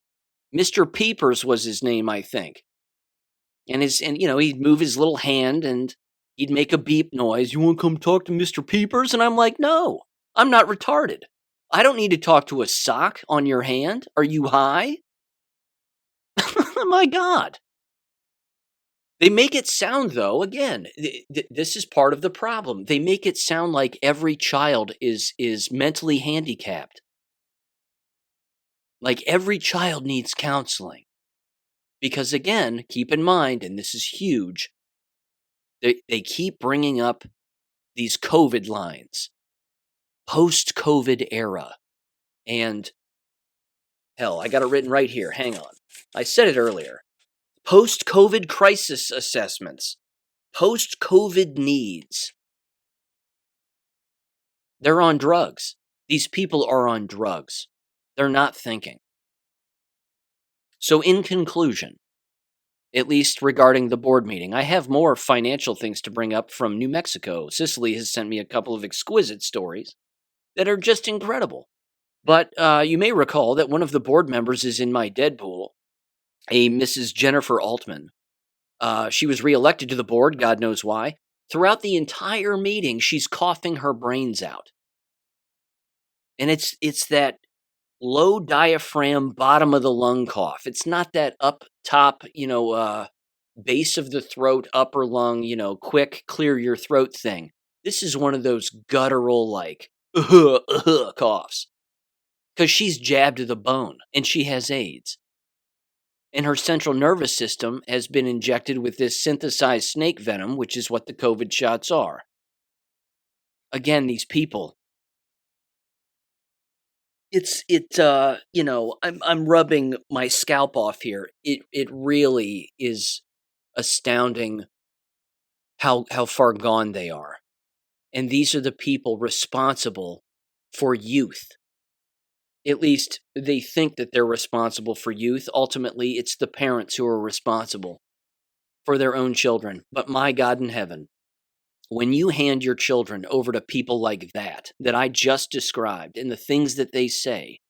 Mr. Peepers was his name, I think. And he'd move his little hand and he'd make a beep noise. You want to come talk to Mr. Peepers? And I'm like, no, I'm not retarded. I don't need to talk to a sock on your hand. Are you high? Oh my God. They make it sound, though, again, this is part of the problem. They make it sound like every child is mentally handicapped. Like every child needs counseling. Because again, keep in mind, and this is huge, they keep bringing up these COVID lines. Post-COVID era. And hell, I got it written right here. Hang on. I said it earlier. Post-COVID crisis assessments. Post-COVID needs. They're on drugs. These people are on drugs. They're not thinking. So in conclusion, at least regarding the board meeting, I have more financial things to bring up from New Mexico. Cicely has sent me a couple of exquisite stories that are just incredible. But you may recall that one of the board members is in my Deadpool, a Mrs. Jennifer Altman. She was reelected to the board, God knows why. Throughout the entire meeting, she's coughing her brains out. And it's that low diaphragm, bottom of the lung cough. It's not that up top, base of the throat, upper lung, quick, clear your throat thing. This is one of those guttural, coughs. Because she's jabbed to the bone, and she has AIDS. And her central nervous system has been injected with this synthesized snake venom, which is what the COVID shots are. Again, these people. I'm rubbing my scalp off here. It really is astounding how far gone they are. And these are the people responsible for youth. At least they think that they're responsible for youth. Ultimately, it's the parents who are responsible for their own children. But my God in heaven, when you hand your children over to people like that I just described, and the things that they say,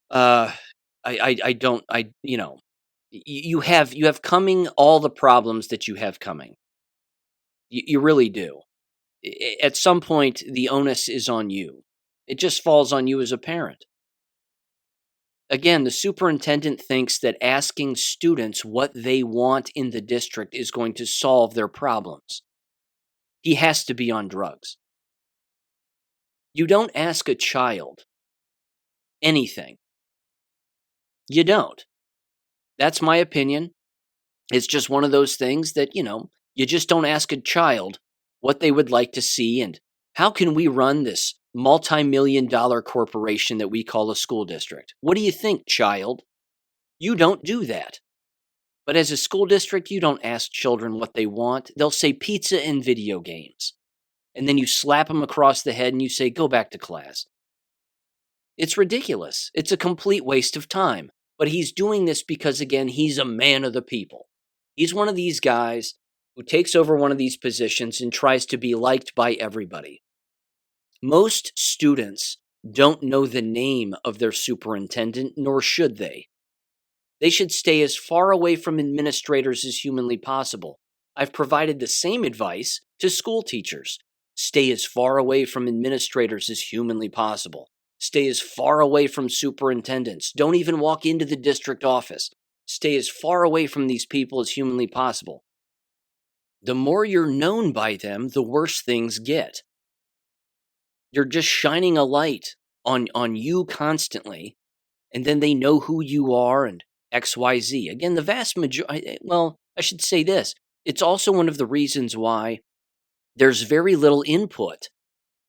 you have coming all the problems that you have coming. You really do. At some point, the onus is on you. It just falls on you as a parent. Again, the superintendent thinks that asking students what they want in the district is going to solve their problems. He has to be on drugs. You don't ask a child anything. You don't. That's my opinion. It's just one of those things that, you just don't ask a child what they would like to see and how can we run this multi-million-dollar corporation that we call a school district. What do you think, child? You don't do that. But as a school district, you don't ask children what they want. They'll say pizza and video games. And then you slap them across the head and you say, go back to class. It's ridiculous. It's a complete waste of time. But he's doing this because, again, he's a man of the people. He's one of these guys who takes over one of these positions and tries to be liked by everybody. Most students don't know the name of their superintendent, nor should they. They should stay as far away from administrators as humanly possible. I've provided the same advice to school teachers. Stay as far away from administrators as humanly possible. Stay as far away from superintendents. Don't even walk into the district office. Stay as far away from these people as humanly possible. The more you're known by them, the worse things get. You're just shining a light on you constantly, and then they know who you are and XYZ. Again, the vast majority, well, I should say this. It's also one of the reasons why there's very little input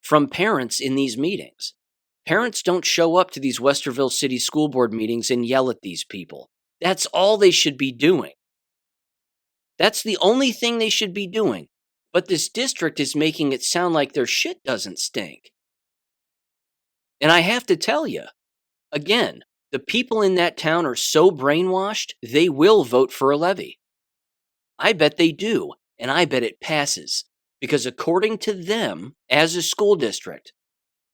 from parents in these meetings. Parents don't show up to these Westerville City School Board meetings and yell at these people. That's all they should be doing. That's the only thing they should be doing. But this district is making it sound like their shit doesn't stink. And I have to tell you, again, the people in that town are so brainwashed, they will vote for a levy. I bet they do, and I bet it passes. Because according to them, as a school district,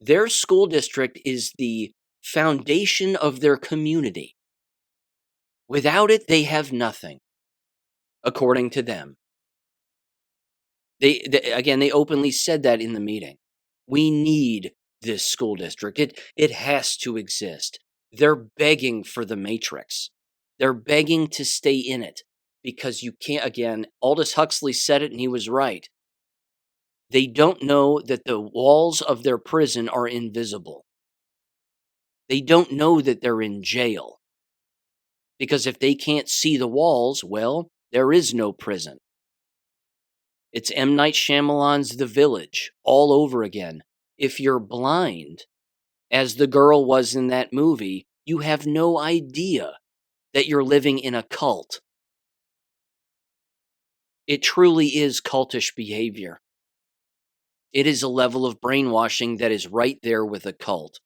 their school district is the foundation of their community. Without it, they have nothing, according to them. They openly said that in the meeting. We need this school district. It has to exist. They're begging for the matrix. They're begging to stay in it because you can't, again, Aldous Huxley said it and he was right. They don't know that the walls of their prison are invisible. They don't know that they're in jail. Because if they can't see the walls, well, there is no prison. It's M. Night Shyamalan's The Village all over again. If you're blind, as the girl was in that movie, you have no idea that you're living in a cult. It truly is cultish behavior. It is a level of brainwashing that is right there with a cult.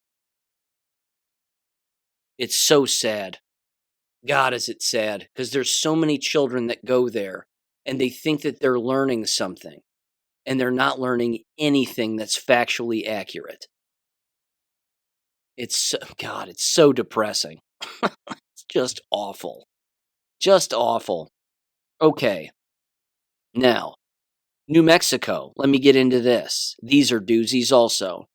It's so sad. God, is it sad, because there's so many children that go there and they think that they're learning something and they're not learning anything that's factually accurate. It's so depressing. It's just awful. Just awful. Okay. Now, New Mexico. Let me get into this. These are doozies also.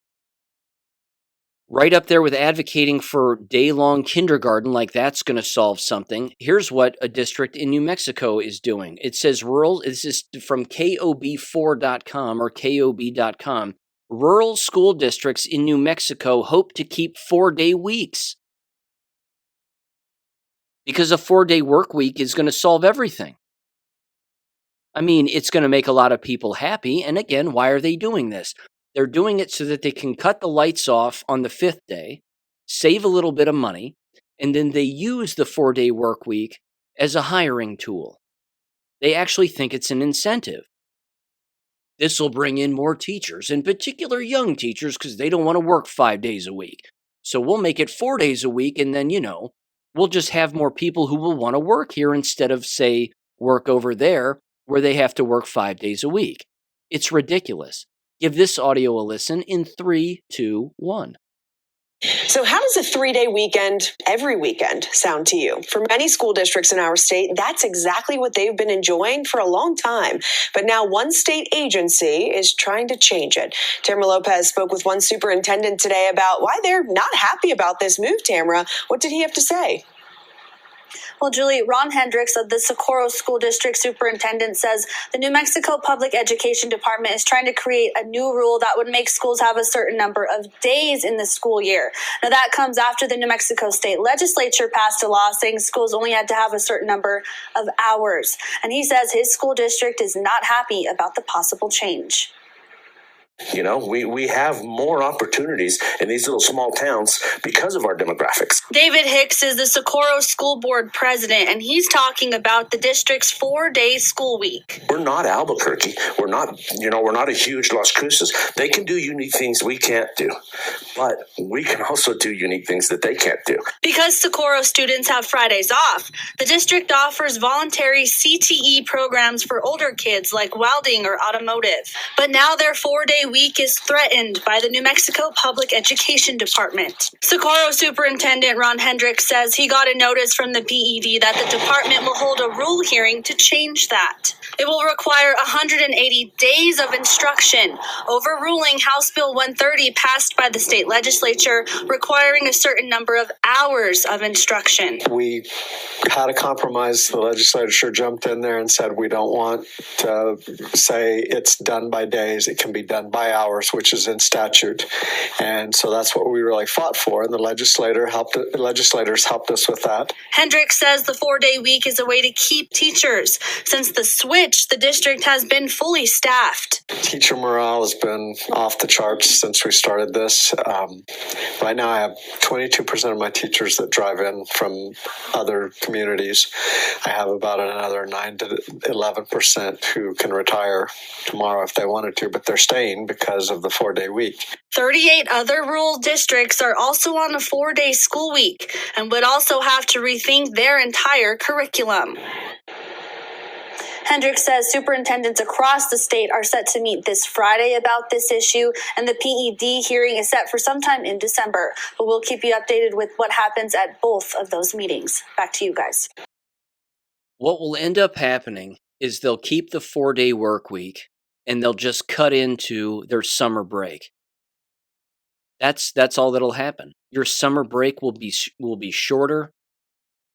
Right up there with advocating for day-long kindergarten, like that's going to solve something. Here's what a district in New Mexico is doing. It says this is from KOB4.com or KOB.com. Rural school districts in New Mexico hope to keep 4-day weeks. Because a 4-day work week is going to solve everything. I mean, it's going to make a lot of people happy. And again, why are they doing this? They're doing it so that they can cut the lights off on the 5th day, save a little bit of money, and then they use the 4-day work week as a hiring tool. They actually think it's an incentive. This will bring in more teachers, in particular young teachers, because they don't want to work 5 days a week. So we'll make it 4 days a week, and then, we'll just have more people who will want to work here instead of, say, work over there where they have to work 5 days a week. It's ridiculous. Give this audio a listen in 3, 2, 1. So how does a 3-day weekend every weekend sound to you? For many school districts in our state, that's exactly what they've been enjoying for a long time. But now one state agency is trying to change it. Tamara Lopez spoke with one superintendent today about why they're not happy about this move, Tamara. What did he have to say? Well, Julie, Ron Hendricks of the Socorro School District Superintendent says the New Mexico Public Education Department is trying to create a new rule that would make schools have a certain number of days in the school year. Now, that comes after the New Mexico State Legislature passed a law saying schools only had to have a certain number of hours. And he says his school district is not happy about the possible change. You know, we have more opportunities in these little small towns because of our demographics. David Hicks is the Socorro School Board president, and he's talking about the district's 4-day school week. We're not Albuquerque. We're not a huge Las Cruces. They can do unique things we can't do, but we can also do unique things that they can't do. Because Socorro students have Fridays off, the district offers voluntary CTE programs for older kids like welding or automotive. But now their 4-day week is threatened by the New Mexico Public Education Department. Socorro Superintendent Ron Hendricks says he got a notice from the PED that the department will hold a rule hearing to change that. It will require 180 days of instruction, overruling House Bill 130 passed by the state legislature, requiring a certain number of hours of instruction. We had a compromise. The legislature jumped in there and said we don't want to say it's done by days. It can be done by hours, which is in statute. And so that's what we really fought for, and the legislators helped us with that. Hendricks says the 4-day week is a way to keep teachers. Since the switch, the district has been fully staffed. Teacher morale has been off the charts since we started this. Right now I have 22% of my teachers that drive in from other communities. I have about another 9 to 11% who can retire tomorrow if they wanted to, but they're staying because of the 4-day week. 38 other rural districts are also on a 4-day school week and would also have to rethink their entire curriculum. Hendricks says superintendents across the state are set to meet this Friday about this issue, and the PED hearing is set for sometime in December. But we'll keep you updated with what happens at both of those meetings. Back to you guys. What will end up happening is they'll keep the 4-day work week and they'll just cut into their summer break. That's all that'll happen. Your summer break will be shorter,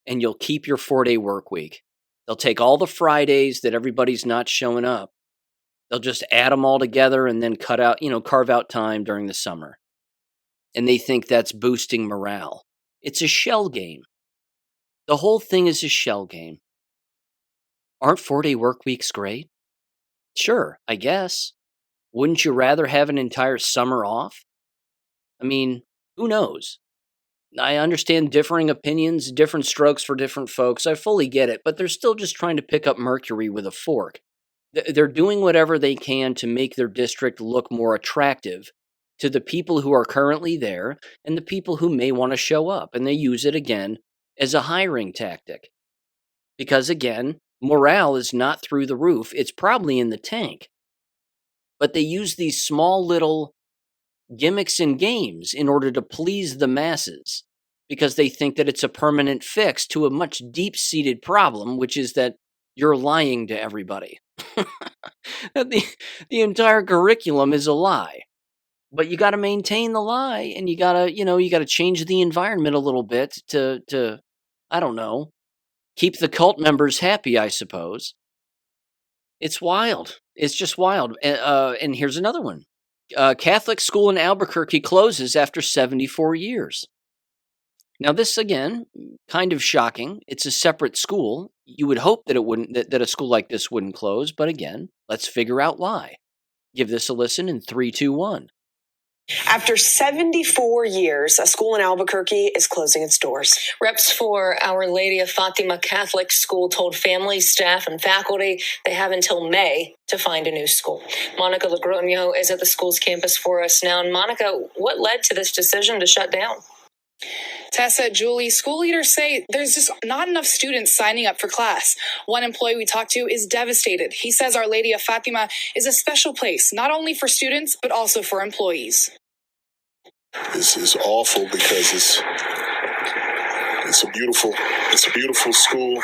and you'll keep your 4-day work week. They'll take all the Fridays that everybody's not showing up. They'll just add them all together and then carve out time during the summer. And they think that's boosting morale. It's a shell game. The whole thing is a shell game. Aren't 4-day work weeks great? Sure, I guess. Wouldn't you rather have an entire summer off? I mean, who knows? I understand differing opinions, different strokes for different folks. I fully get it, but they're still just trying to pick up mercury with a fork. They're doing whatever they can to make their district look more attractive to the people who are currently there and the people who may want to show up. And they use it again as a hiring tactic. Because again, morale is not through the roof. It's probably in the tank. But they use these small little gimmicks and games in order to please the masses, because they think that it's a permanent fix to a much deep-seated problem, which is that you're lying to everybody. the entire curriculum is a lie. But you got to maintain the lie, and you got to change the environment a little bit to I don't know, keep the cult members happy, I suppose. It's wild. It's just wild. And here's another one. Catholic school in Albuquerque closes after 74 years. Now, this, again, kind of shocking. It's a separate school. You would hope that it wouldn't, that a school like this wouldn't close, but again, let's figure out why. Give this a listen in 3, 2, 1. After 74 years, a school in Albuquerque is closing its doors. Reps for Our Lady of Fatima Catholic School told families, staff, and faculty they have until May to find a new school. Monica Logroño is at the school's campus for us now. And Monica, what led to this decision to shut down? Tessa, Julie, school leaders say there's just not enough students signing up for class. One employee we talked to is devastated. He says Our Lady of Fatima is a special place, not only for students, but also for employees. This is awful because it's a beautiful school.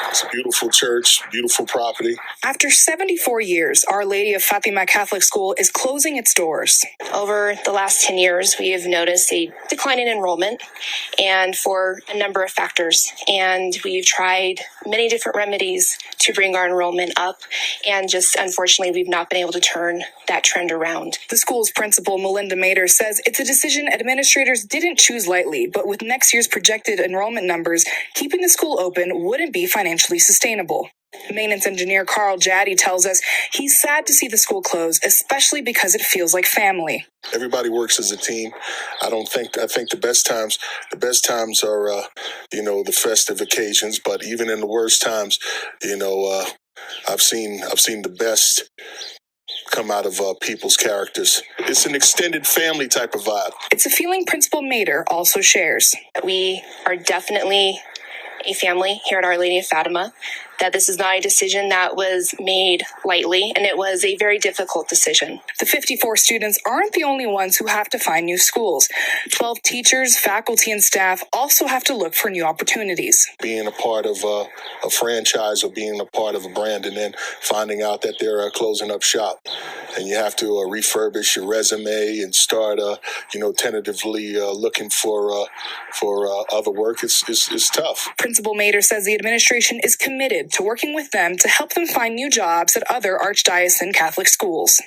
It's a beautiful church, beautiful property. After 74 years, Our Lady of Fatima Catholic School is closing its doors. Over the last 10 years, we have noticed a decline in enrollment, and for a number of factors. And we've tried many different remedies to bring our enrollment up, and just unfortunately, we've not been able to turn that trend around. The school's principal, Melinda Mader, says it's a decision administrators didn't choose lightly, but with next year's projected enrollment numbers, keeping the school open wouldn't be financially sustainable. Maintenance engineer Carl Jaddy tells us he's sad to see the school close, especially because it feels like family. Everybody works as a team. I think the best times are, the festive occasions, but even in the worst times, I've seen the best come out of people's characters. It's an extended family type of vibe. It's a feeling Principal Mater also shares. We are definitely a family here at Our Lady of Fatima, that this is not a decision that was made lightly, and it was a very difficult decision. The 54 students aren't the only ones who have to find new schools. 12 teachers, faculty, and staff also have to look for new opportunities. Being a part of a franchise or being a part of a brand and then finding out that they're closing up shop. And you have to refurbish your resume and start, tentatively looking for other work. It's tough. Principal Mater says the administration is committed to working with them to help them find new jobs at other Archdiocesan Catholic schools.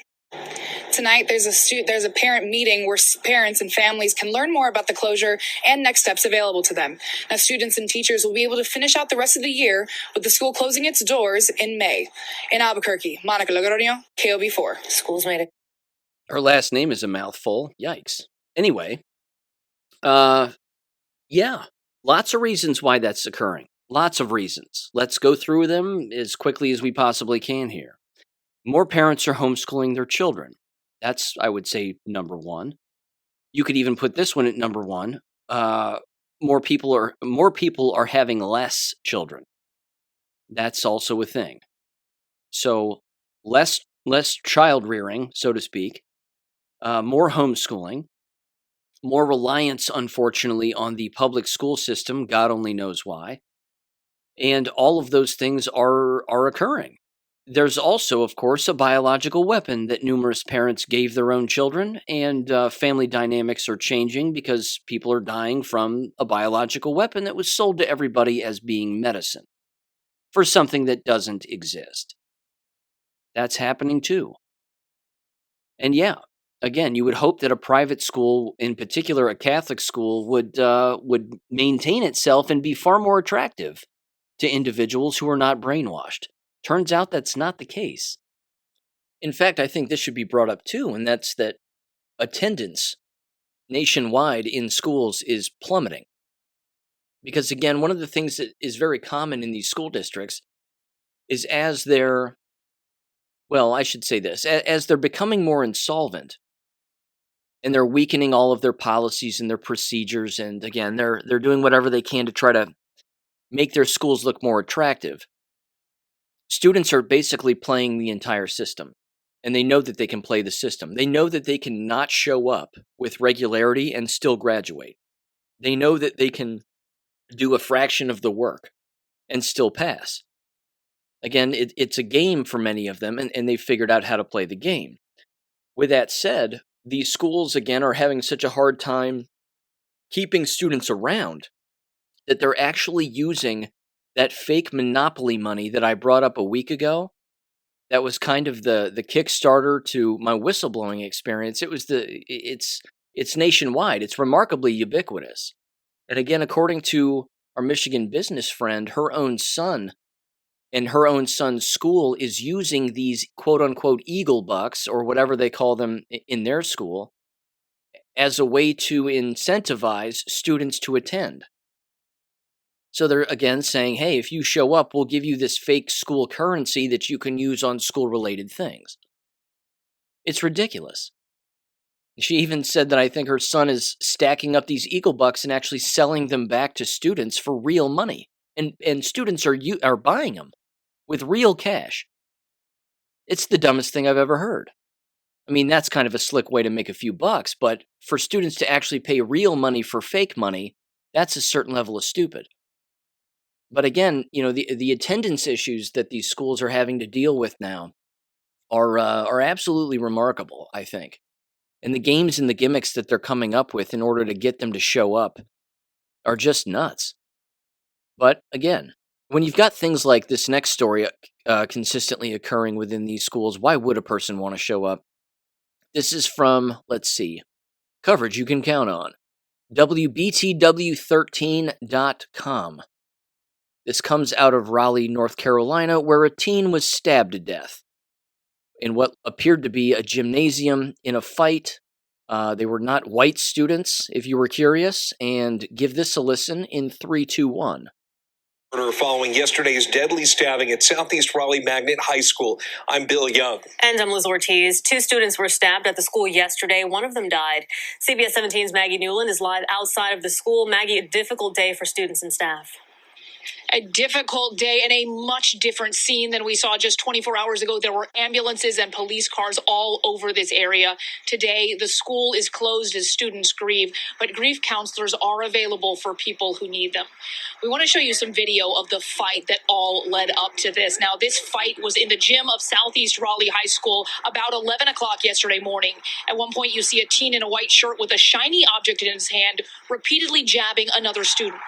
Tonight, there's a parent meeting where parents and families can learn more about the closure and next steps available to them. Now, students and teachers will be able to finish out the rest of the year with the school closing its doors in May. In Albuquerque, Monica Logroño, KOB4. Schools made it. Her last name is a mouthful. Yikes. Anyway, yeah, lots of reasons why that's occurring. Lots of reasons. Let's go through them as quickly as we possibly can here. More parents are homeschooling their children. That's, I would say, number one. You could even put this one at number one. More people are having less children. That's also a thing. So less child rearing, so to speak. More homeschooling. More reliance, unfortunately, on the public school system. God only knows why. And all of those things are occurring. There's also, of course, a biological weapon that numerous parents gave their own children, and family dynamics are changing because people are dying from a biological weapon that was sold to everybody as being medicine for something that doesn't exist. That's happening too. And yeah, again, you would hope that a private school, in particular a Catholic school, would maintain itself and be far more attractive to individuals who are not brainwashed. Turns out that's not the case. In fact, I think this should be brought up too, and that's that attendance nationwide in schools is plummeting. Because again, one of the things that is very common in these school districts is as they're becoming more insolvent and they're weakening all of their policies and their procedures, and again, they're doing whatever they can to try to make their schools look more attractive. Students are basically playing the entire system, and they know that they can play the system. They know that they can not show up with regularity and still graduate. They know that they can do a fraction of the work and still pass. Again, it's a game for many of them, and they've figured out how to play the game. With that said, these schools, again, are having such a hard time keeping students around that they're actually using that fake monopoly money that I brought up a week ago. That was kind of the Kickstarter to my whistleblowing experience. It's nationwide. It's remarkably ubiquitous. And again, according to our Michigan business friend, her own son and her own son's school is using these quote-unquote Eagle Bucks, or whatever they call them in their school, as a way to incentivize students to attend. So they're, again, saying, hey, if you show up, we'll give you this fake school currency that you can use on school-related things. It's ridiculous. She even said that I think her son is stacking up these Eagle Bucks and actually selling them back to students for real money. And students are buying them with real cash. It's the dumbest thing I've ever heard. I mean, that's kind of a slick way to make a few bucks, but for students to actually pay real money for fake money, that's a certain level of stupid. But again, the attendance issues that these schools are having to deal with now are absolutely remarkable, I think. And the games and the gimmicks that they're coming up with in order to get them to show up are just nuts. But again, when you've got things like this next story consistently occurring within these schools, why would a person want to show up? This is from, let's see, coverage you can count on, WBTW13.com. This comes out of Raleigh, North Carolina, where a teen was stabbed to death in what appeared to be a gymnasium in a fight. They were not white students, if you were curious, and give this a listen in 3, 2, 1. Following yesterday's deadly stabbing at Southeast Raleigh Magnet High School. I'm Bill Young. And I'm Liz Ortiz. 2 students were stabbed at the school yesterday. One of them died. CBS 17's Maggie Newland is live outside of the school. Maggie, a difficult day for students and staff. A difficult day and a much different scene than we saw just 24 hours ago. There were ambulances and police cars all over this area. Today, the school is closed as students grieve, but grief counselors are available for people who need them. We want to show you some video of the fight that all led up to this. Now, this fight was in the gym of Southeast Raleigh High School about 11 o'clock yesterday morning. At one point, you see a teen in a white shirt with a shiny object in his hand, repeatedly jabbing another student.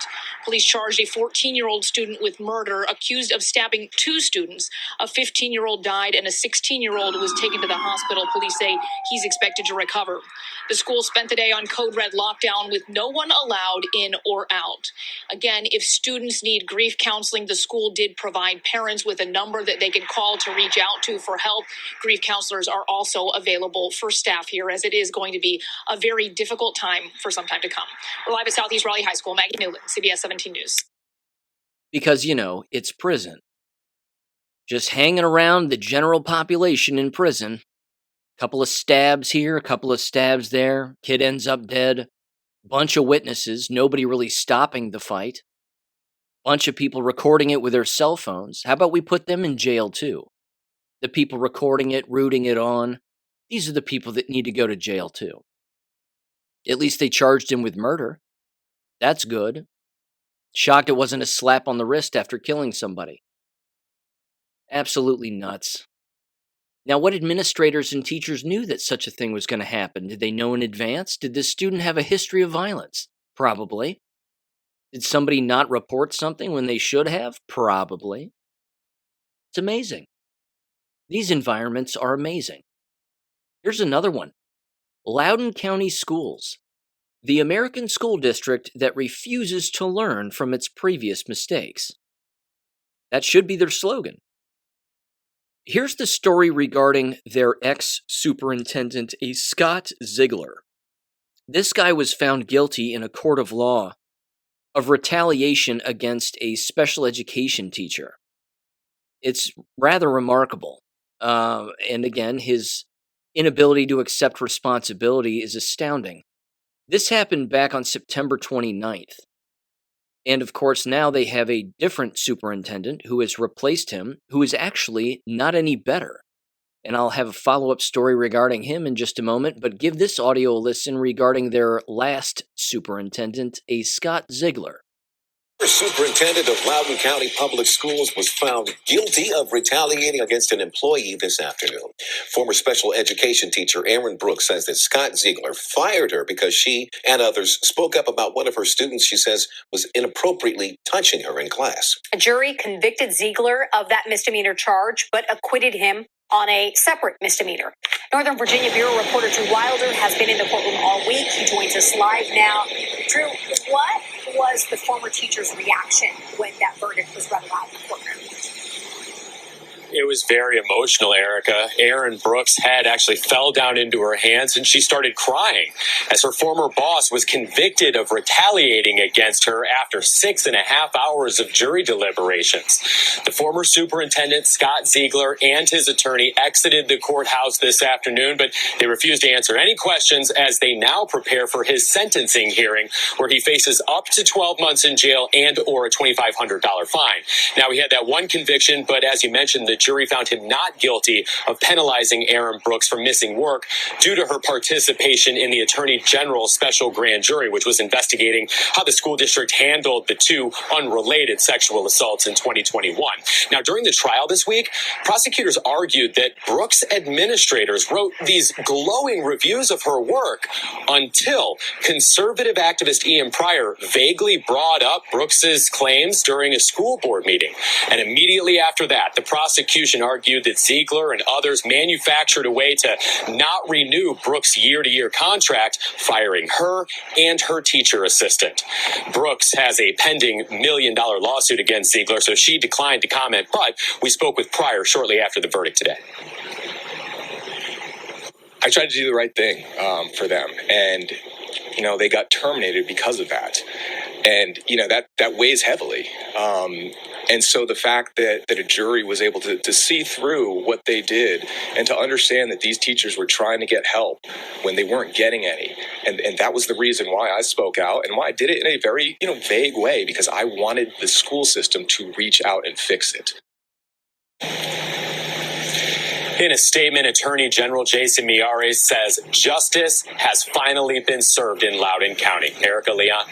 Police charged a 14-year-old student with murder, accused of stabbing 2 students. A 15-year-old died and a 16-year-old was taken to the hospital. Police say he's expected to recover. The school spent the day on code red lockdown with no one allowed in or out. Again, if students need grief counseling, the school did provide parents with a number that they could call to reach out to for help. Grief counselors are also available for staff here, as it is going to be a very difficult time for some time to come. We're live at Southeast Raleigh High School. Maggie Newland, CBS 17 News. Because, it's prison. Just hanging around the general population in prison. Couple of stabs here, a couple of stabs there. Kid ends up dead. Bunch of witnesses, nobody really stopping the fight. Bunch of people recording it with their cell phones. How about we put them in jail too? The people recording it, rooting it on. These are the people that need to go to jail too. At least they charged him with murder. That's good. Shocked it wasn't a slap on the wrist after killing somebody. Absolutely nuts. Now, what administrators and teachers knew that such a thing was going to happen? Did they know in advance? Did this student have a history of violence? Probably. Did somebody not report something when they should have? Probably. It's amazing. These environments are amazing. Here's another one. Loudoun County Schools. The American school district that refuses to learn from its previous mistakes. That should be their slogan. Here's the story regarding their ex-superintendent, a Scott Ziegler. This guy was found guilty in a court of law of retaliation against a special education teacher. It's rather remarkable. And again, his inability to accept responsibility is astounding. This happened back on September 29th. And of course, now they have a different superintendent who has replaced him, who is actually not any better. And I'll have a follow-up story regarding him in just a moment, but give this audio a listen regarding their last superintendent, a Scott Ziegler. The superintendent of Loudoun County Public Schools was found guilty of retaliating against an employee this afternoon. Former special education teacher Aaron Brooks says that Scott Ziegler fired her because she and others spoke up about one of her students she says was inappropriately touching her in class. A jury convicted Ziegler of that misdemeanor charge, but acquitted him on a separate misdemeanor. Northern Virginia Bureau reporter Drew Wilder has been in the courtroom all week. He joins us live now. Drew, what was the former teacher's reaction when that verdict was read aloud in the courtroom? It was very emotional, Erica. Aaron Brooks' head actually fell down into her hands and she started crying as her former boss was convicted of retaliating against her after 6.5 hours of jury deliberations. The former superintendent, Scott Ziegler, and his attorney exited the courthouse this afternoon, but they refused to answer any questions as they now prepare for his sentencing hearing, where he faces up to 12 months in jail and or a $2,500 fine. Now, he had that one conviction, but as you mentioned, the jury found him not guilty of penalizing Aaron Brooks for missing work due to her participation in the Attorney General's special grand jury, which was investigating how the school district handled the 2 unrelated sexual assaults in 2021. Now, during the trial this week, prosecutors argued that Brooks' administrators wrote these glowing reviews of her work until conservative activist Ian Pryor vaguely brought up Brooks's claims during a school board meeting. And immediately after that, the prosecutors prosecution argued that Ziegler and others manufactured a way to not renew Brooks' year-to-year contract, firing her and her teacher assistant. Brooks has a pending $1 million lawsuit against Ziegler, so she declined to comment, but we spoke with Pryor shortly after the verdict today. I tried to do the right thing for them, and they got terminated because of that, and that weighs heavily. And so the fact that a jury was able to see through what they did and to understand that these teachers were trying to get help when they weren't getting any, and that was the reason why I spoke out and why I did it in a very vague way, because I wanted the school system to reach out and fix it. In a statement, Attorney General Jason Miyares says justice has finally been served in Loudoun County. Erica Leon.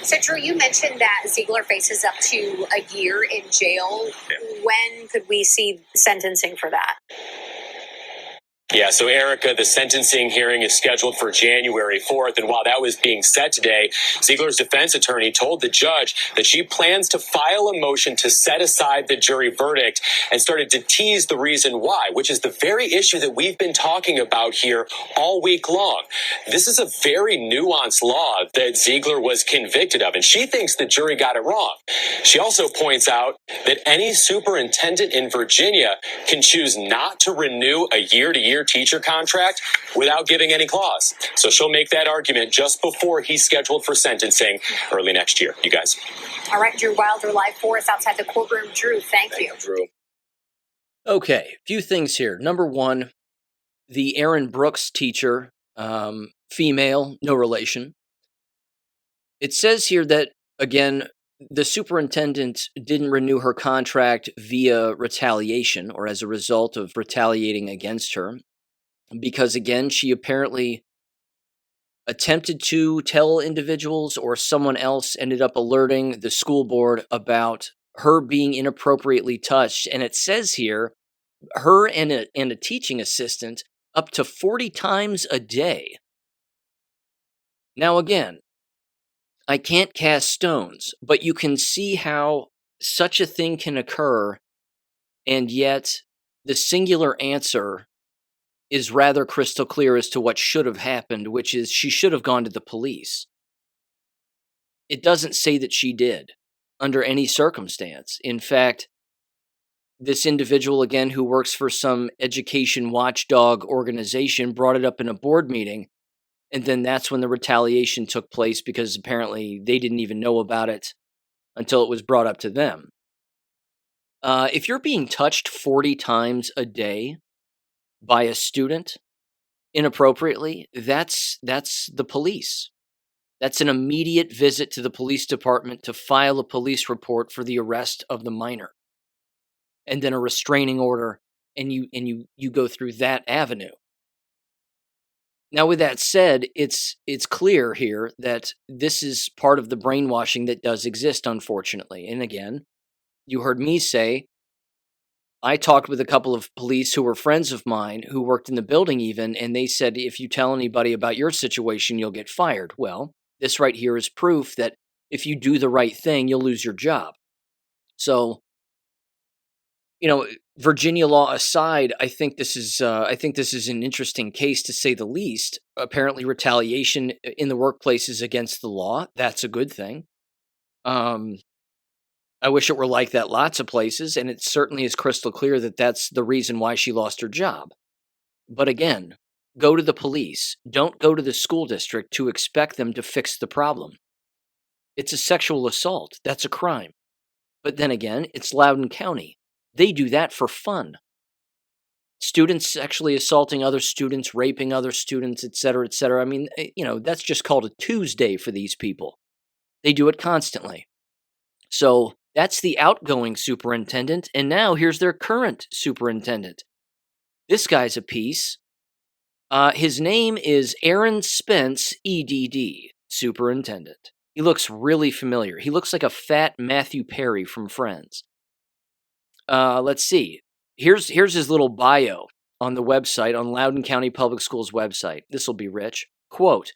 So, Drew, you mentioned that Ziegler faces up to a year in jail. When could we see sentencing for that? Yeah, so Erica, the sentencing hearing is scheduled for January 4th. And while that was being set today, Ziegler's defense attorney told the judge that she plans to file a motion to set aside the jury verdict and started to tease the reason why, which is the very issue that we've been talking about here all week long. This is a very nuanced law that Ziegler was convicted of, and she thinks the jury got it wrong. She also points out that any superintendent in Virginia can choose not to renew a year-to-year teacher contract without giving any clause. So she'll make that argument just before he's scheduled for sentencing early next year. You guys. All right, Drew Wilder live for us outside the courtroom. Drew, thank you. Drew. Okay, few things here. Number one, the Aaron Brooks teacher, female, no relation. It says here that, again, the superintendent didn't renew her contract via retaliation or as a result of retaliating against her, because, again, she apparently attempted to tell individuals, or someone else ended up alerting the school board about her being inappropriately touched. And it says here, her and a teaching assistant up to 40 times a day. Now, again, I can't cast stones, but you can see how such a thing can occur, and yet the singular answer is rather crystal clear as to what should have happened, which is she should have gone to the police. It doesn't say that she did under any circumstance. In fact, this individual, again, who works for some education watchdog organization, brought it up in a board meeting, and then that's when the retaliation took place, because apparently they didn't even know about it until it was brought up to them. If you're being touched 40 times a day by a student inappropriately, that's the police. That's an immediate visit to the police department to file a police report for the arrest of the minor, and then a restraining order, and you go through that avenue. Now, with that said, it's clear here that this is part of the brainwashing that does exist, unfortunately. And again, you heard me say, I talked with a couple of police who were friends of mine who worked in the building even, and they said, if you tell anybody about your situation, you'll get fired. Well, this right here is proof that if you do the right thing, you'll lose your job. So, Virginia law aside, I think this is an interesting case, to say the least. Apparently, retaliation in the workplace is against the law. That's a good thing. I wish it were like that lots of places, and it certainly is crystal clear that that's the reason why she lost her job. But again, go to the police. Don't go to the school district to expect them to fix the problem. It's a sexual assault. That's a crime. But then again, it's Loudoun County. They do that for fun. Students sexually assaulting other students, raping other students, etc., etc. I mean, that's just called a Tuesday for these people. They do it constantly. So that's the outgoing superintendent, and now here's their current superintendent. This guy's a piece. His name is Aaron Spence, EDD, superintendent. He looks really familiar. He looks like a fat Matthew Perry from Friends. Let's see. Here's his little bio on the website, on Loudoun County Public Schools website. This will be rich. Quote,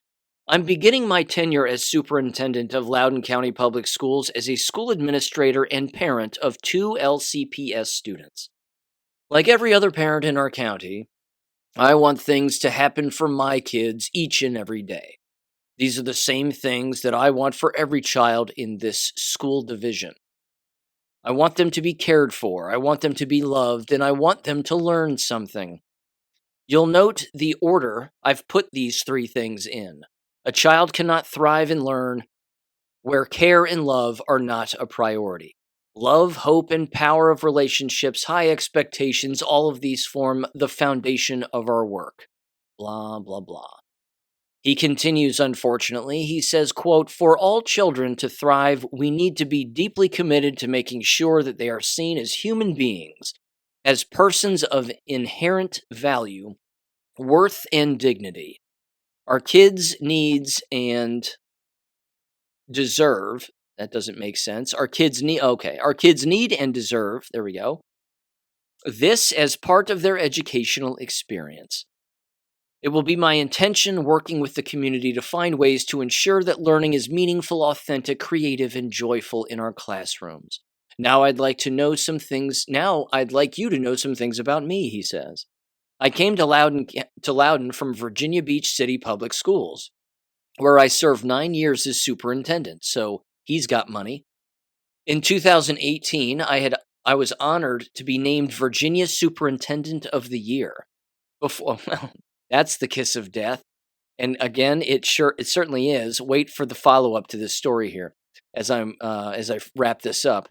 I'm beginning my tenure as superintendent of Loudoun County Public Schools as a school administrator and parent of 2 LCPS students. Like every other parent in our county, I want things to happen for my kids each and every day. These are the same things that I want for every child in this school division. I want them to be cared for, I want them to be loved, and I want them to learn something. You'll note the order I've put these three things in. A child cannot thrive and learn where care and love are not a priority. Love, hope, and power of relationships, high expectations, all of these form the foundation of our work. Blah, blah, blah. He continues, unfortunately, he says, quote, "For all children to thrive, we need to be deeply committed to making sure that they are seen as human beings, as persons of inherent value, worth, and dignity. Our kids' needs and deserve," that doesn't make sense. Our kids need and deserve, there we go, "this as part of their educational experience. It will be my intention working with the community to find ways to ensure that learning is meaningful, authentic, creative, and joyful in our classrooms. Now I'd like you to know some things about me," he says. "I came to Loudoun from Virginia Beach City Public Schools, where I served 9 years as superintendent, so he's got money. In 2018, I was honored to be named Virginia Superintendent of the Year. Well, that's the kiss of death. And again, it certainly is. Wait for the follow-up to this story here as I wrap this up.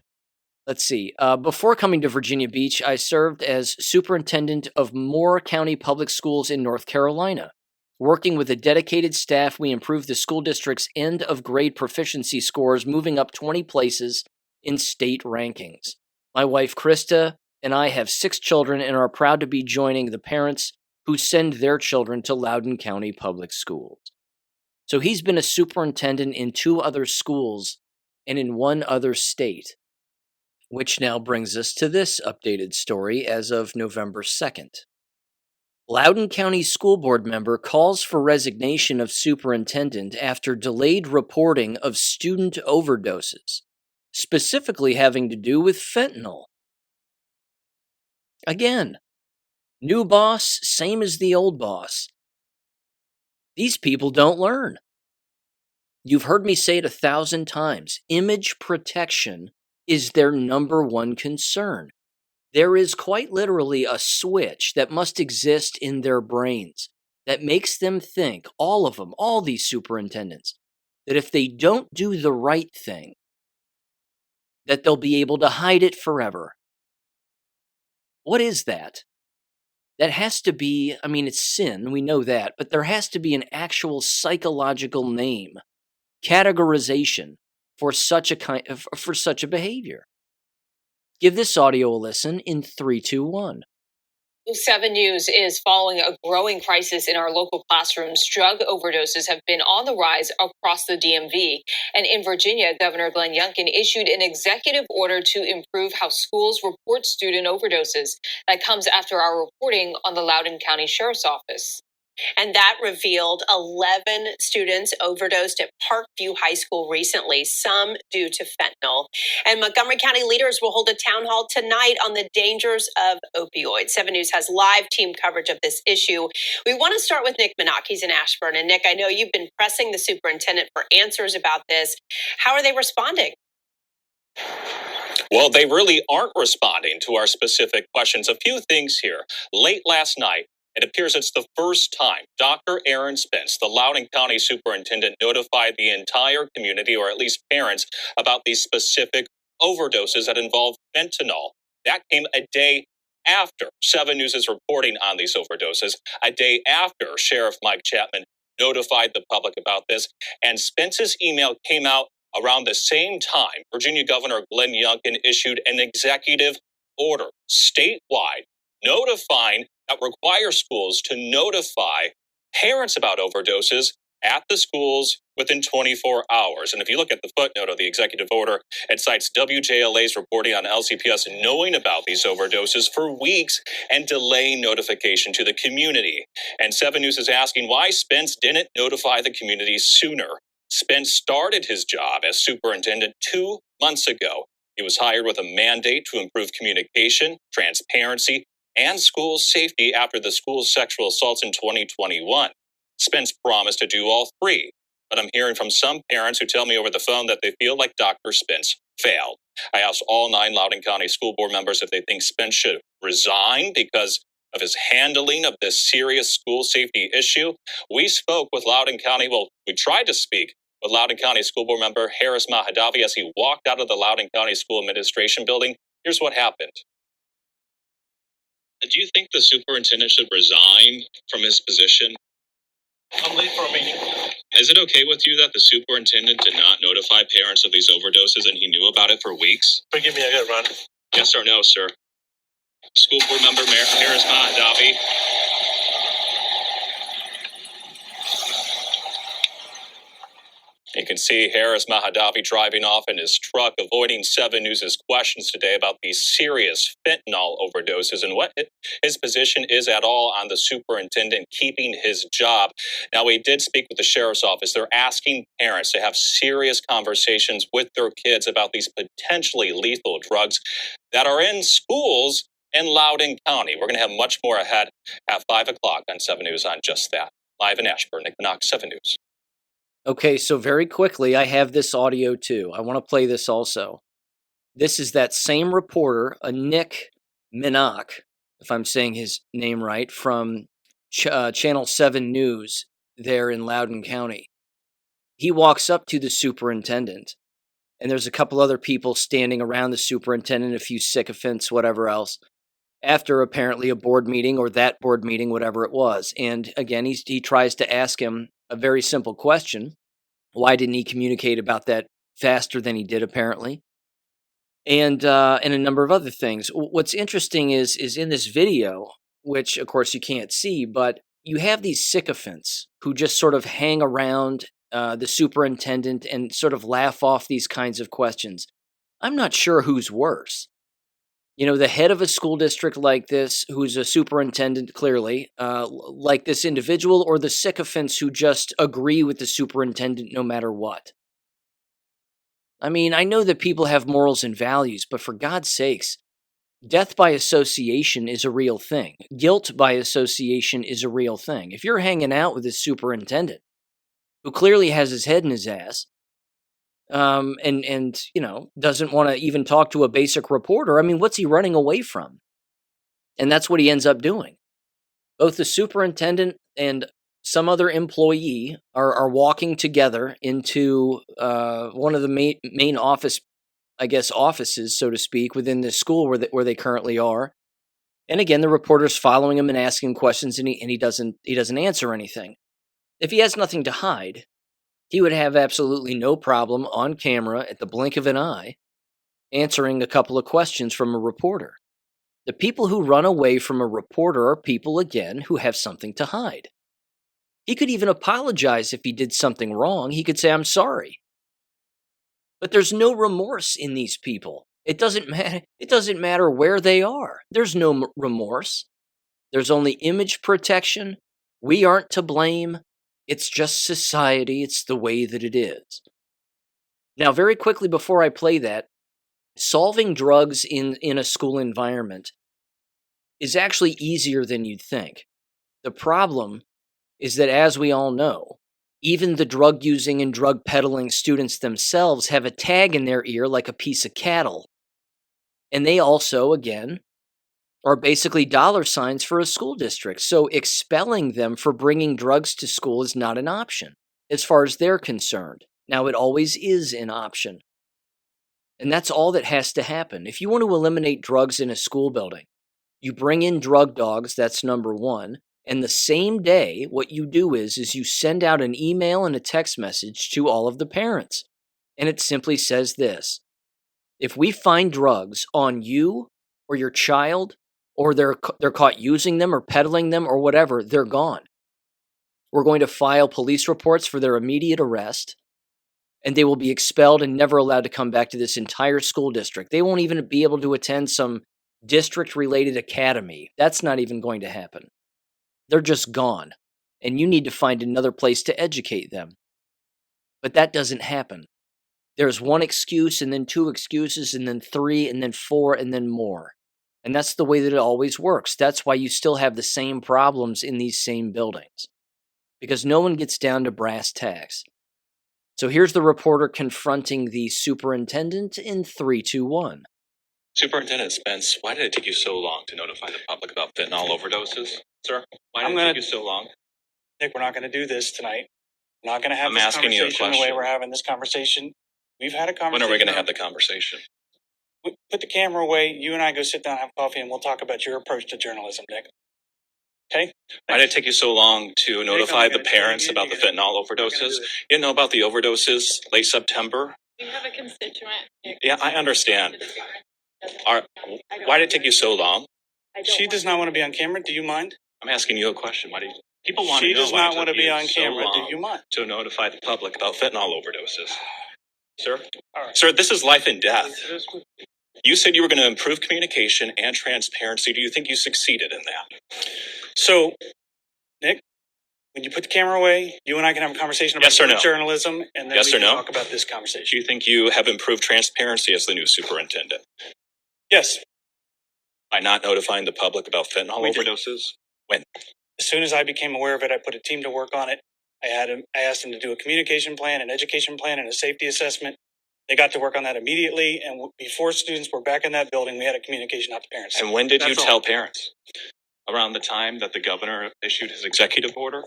Let's see. Before coming to Virginia Beach, I served as superintendent of Moore County Public Schools in North Carolina. Working with a dedicated staff, we improved the school district's end-of-grade proficiency scores, moving up 20 places in state rankings. My wife, Krista, and I have 6 children and are proud to be joining the parents who send their children to Loudoun County Public Schools." So he's been a superintendent in 2 other schools and in 1 other state, which now brings us to this updated story as of November 2nd. Loudoun County School Board member calls for resignation of superintendent after delayed reporting of student overdoses, specifically having to do with fentanyl. Again, new boss, same as the old boss. These people don't learn. You've heard me say it 1,000 times. Image protection is their number one concern. There is quite literally a switch that must exist in their brains that makes them think, all of them, all these superintendents, that if they don't do the right thing, that they'll be able to hide it forever. What is that? That has to be, it's sin, we know that, but there has to be an actual psychological name, categorization for such a behavior. Give this audio a listen in 3, 2, 1. 7 News is following a growing crisis in our local classrooms. Drug overdoses have been on the rise across the DMV. And in Virginia, Governor Glenn Youngkin issued an executive order to improve how schools report student overdoses. That comes after our reporting on the Loudoun County Sheriff's Office. And that revealed 11 students overdosed at Parkview High School recently, some due to fentanyl. And Montgomery County leaders will hold a town hall tonight on the dangers of opioids. 7 News has live team coverage of this issue. We want to start with Nick Minnock. He's in Ashburn. And Nick, I know you've been pressing the superintendent for answers about this. How are they responding? Well, they really aren't responding to our specific questions. A few things here. Late last night, it appears it's the first time Dr. Aaron Spence, the Loudoun County Superintendent, notified the entire community, or at least parents, about these specific overdoses that involved fentanyl. That came a day after 7 News is reporting on these overdoses, a day after Sheriff Mike Chapman notified the public about this, and Spence's email came out around the same time. Virginia Governor Glenn Youngkin issued an executive order statewide notifying that requires schools to notify parents about overdoses at the schools within 24 hours. And if you look at the footnote of the executive order, it cites WJLA's reporting on LCPS knowing about these overdoses for weeks and delaying notification to the community. And 7 News is asking why Spence didn't notify the community sooner. Spence started his job as superintendent 2 months ago. He was hired with a mandate to improve communication, transparency, and school safety after the school's sexual assaults in 2021. Spence promised to do all three, but I'm hearing from some parents who tell me over the phone that they feel like Dr. Spence failed. I asked all 9 Loudoun County school board members if they think Spence should resign because of his handling of this serious school safety issue. We spoke with Loudoun County, we tried to speak with Loudoun County School Board member Harris Mahadavi as he walked out of the Loudoun County School Administration building. Here's what happened. Do you think the superintendent should resign from his position? I'm late for a meeting. Is it okay with you that the superintendent did not notify parents of these overdoses and he knew about it for weeks? Forgive me, I gotta run. Yes or no, sir? School board member Harris Mahadavi. You can see Harris Mahadavi driving off in his truck, avoiding 7 News' questions today about these serious fentanyl overdoses and what his position is at all on the superintendent keeping his job. Now, we did speak with the sheriff's office. They're asking parents to have serious conversations with their kids about these potentially lethal drugs that are in schools in Loudoun County. We're going to have much more ahead at 5 o'clock on 7 News on just that. Live in Ashburn, Nick Minock, 7 News. Okay, so very quickly, I have this audio too. I want to play this also. This is that same reporter, Nick Minock, if I'm saying his name right, from Channel 7 News there in Loudoun County. He walks up to the superintendent, and there's a couple other people standing around the superintendent, a few sycophants, whatever else, after apparently a board meeting or that board meeting, whatever it was. And again, he tries to ask him a very simple question. Why didn't he communicate about that faster than he did, apparently? And a number of other things. What's interesting is in this video, which of course you can't see, but you have these sycophants who just sort of hang around the superintendent and sort of laugh off these kinds of questions. I'm not sure who's worse. You know, the head of a school district like this, who's a superintendent clearly, like this individual, or the sycophants who just agree with the superintendent no matter what. I mean, I know that people have morals and values, but for God's sakes, death by association is a real thing. Guilt by association is a real thing. If you're hanging out with a superintendent who clearly has his head in his ass, and you know, doesn't want to even talk to a basic reporter, I mean, what's he running away from? And that's what he ends up doing. Both the superintendent and some other employee are walking together into one of the main office, I guess, offices, so to speak, within the school where they currently are. And again, the reporter's following him and asking him questions, and he doesn't answer anything. If he has nothing to hide, he would have absolutely no problem on camera at the blink of an eye answering a couple of questions from a reporter. The people who run away from a reporter are people, again, who have something to hide. He could even apologize if he did something wrong. He could say, I'm sorry. But there's no remorse in these people. It doesn't matter where they are. There's no remorse. There's only image protection. We aren't to blame. It's just society. It's the way that it is. Now, very quickly before I play that, solving drugs in a school environment is actually easier than you'd think. The problem is that, as we all know, even the drug-using and drug-peddling students themselves have a tag in their ear like a piece of cattle. And they also, again, are basically dollar signs for a school district. So expelling them for bringing drugs to school is not an option, as far as they're concerned. Now, it always is an option. And that's all that has to happen. If you want to eliminate drugs in a school building, you bring in drug dogs, that's number one. And the same day, what you do is you send out an email and a text message to all of the parents. And it simply says this: if we find drugs on you or your child, or they're caught using them or peddling them or whatever, they're gone. We're going to file police reports for their immediate arrest, and they will be expelled and never allowed to come back to this entire school district. They won't even be able to attend some district-related academy. That's not even going to happen. They're just gone, and you need to find another place to educate them. But that doesn't happen. There's one excuse, and then two excuses, and then three, and then four, and then more. And that's the way that it always works. That's why you still have the same problems in these same buildings, because no one gets down to brass tacks. So here's the reporter confronting the superintendent in 3, 2, 1. Superintendent Spence, why did it take you so long to notify the public about fentanyl overdoses, sir? Why did it take you so long? Nick, we're not going to do this tonight. We're not going to have I'm this asking you a conversation the way question. we're having this conversation. We've had a conversation. When are we going to have the conversation? Put the camera away. You and I go sit down, have coffee, and we'll talk about your approach to journalism, Nick. Okay? Why did it take you so long to notify the parents about the fentanyl overdoses? You didn't know about the overdoses late September? You have a constituent. Yeah, I understand. Why did it take you so long? She does not want to be on camera. Do you mind? I'm asking you a question. Why do people want to know? She does not want to be on camera. Do you mind? To notify the public about fentanyl overdoses. Sir? All right. Sir, this is life and death. You said you were going to improve communication and transparency. Do you think you succeeded in that? So, Nick, when you put the camera away, you and I can have a conversation about journalism, and then we can talk about this conversation. Do you think you have improved transparency as the new superintendent? Yes. By not notifying the public about fentanyl overdoses? When? As soon as I became aware of it, I put a team to work on it. I asked them to do a communication plan, an education plan, and a safety assessment. They got to work on that immediately, and before students were back in that building, we had a communication out to parents. And when did you tell parents? Around the time that the governor issued his executive order?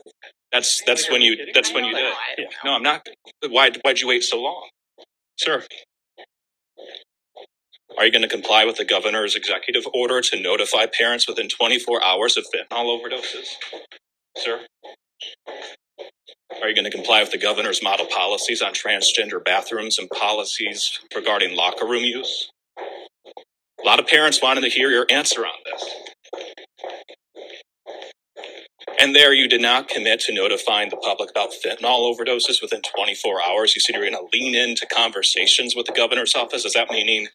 That's when you did. Yeah. No, I'm not. Why'd you wait so long? Sir, are you going to comply with the governor's executive order to notify parents within 24 hours of fentanyl overdoses? Sir? Are you going to comply with the governor's model policies on transgender bathrooms and policies regarding locker room use? A lot of parents wanted to hear your answer on this. And there you did not commit to notifying the public about fentanyl overdoses within 24 hours. You said you're going to lean into conversations with the governor's office. Does that mean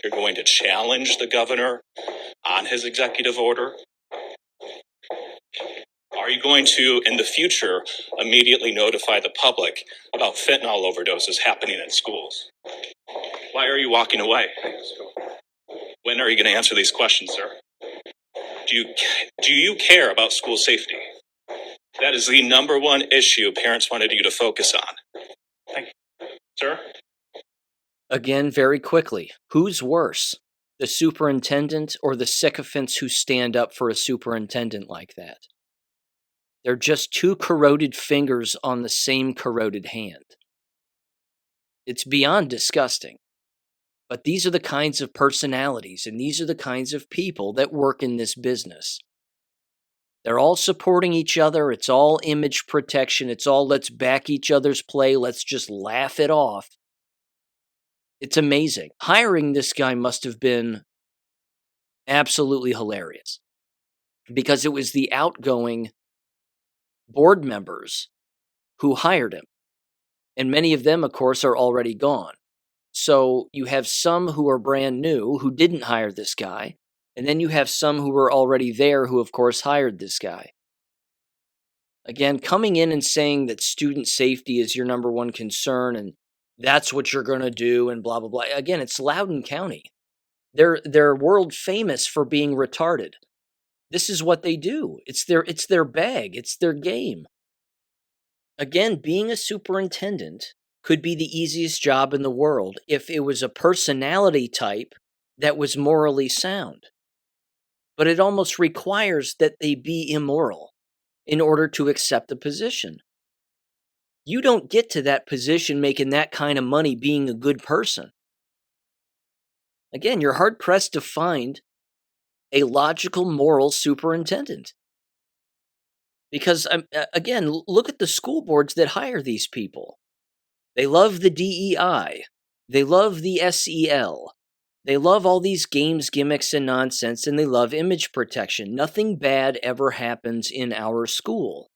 you're going to challenge the governor on his executive order? Are you going to, in the future, immediately notify the public about fentanyl overdoses happening in schools? Why are you walking away? When are you going to answer these questions, sir? Do you care about school safety? That is the number one issue parents wanted you to focus on. Thank you. Sir? Again, very quickly, who's worse, the superintendent or the sycophants who stand up for a superintendent like that? They're just two corroded fingers on the same corroded hand. It's beyond disgusting. But these are the kinds of personalities and these are the kinds of people that work in this business. They're all supporting each other. It's all image protection. It's all let's back each other's play. Let's just laugh it off. It's amazing. Hiring this guy must have been absolutely hilarious because it was the outgoing board members who hired him. And many of them, of course, are already gone. So you have some who are brand new who didn't hire this guy. And then you have some who were already there who, of course, hired this guy. Again, coming in and saying that student safety is your number one concern and that's what you're going to do and blah, blah, blah. Again, it's Loudoun County. They're world famous for being retarded. This is what they do. It's their bag. It's their game. Again, being a superintendent could be the easiest job in the world if it was a personality type that was morally sound. But it almost requires that they be immoral in order to accept the position. You don't get to that position making that kind of money being a good person. Again, you're hard-pressed to find a logical, moral superintendent. Because, again, look at the school boards that hire these people. They love the DEI. They love the SEL. They love all these games, gimmicks, and nonsense, and they love image protection. Nothing bad ever happens in our school.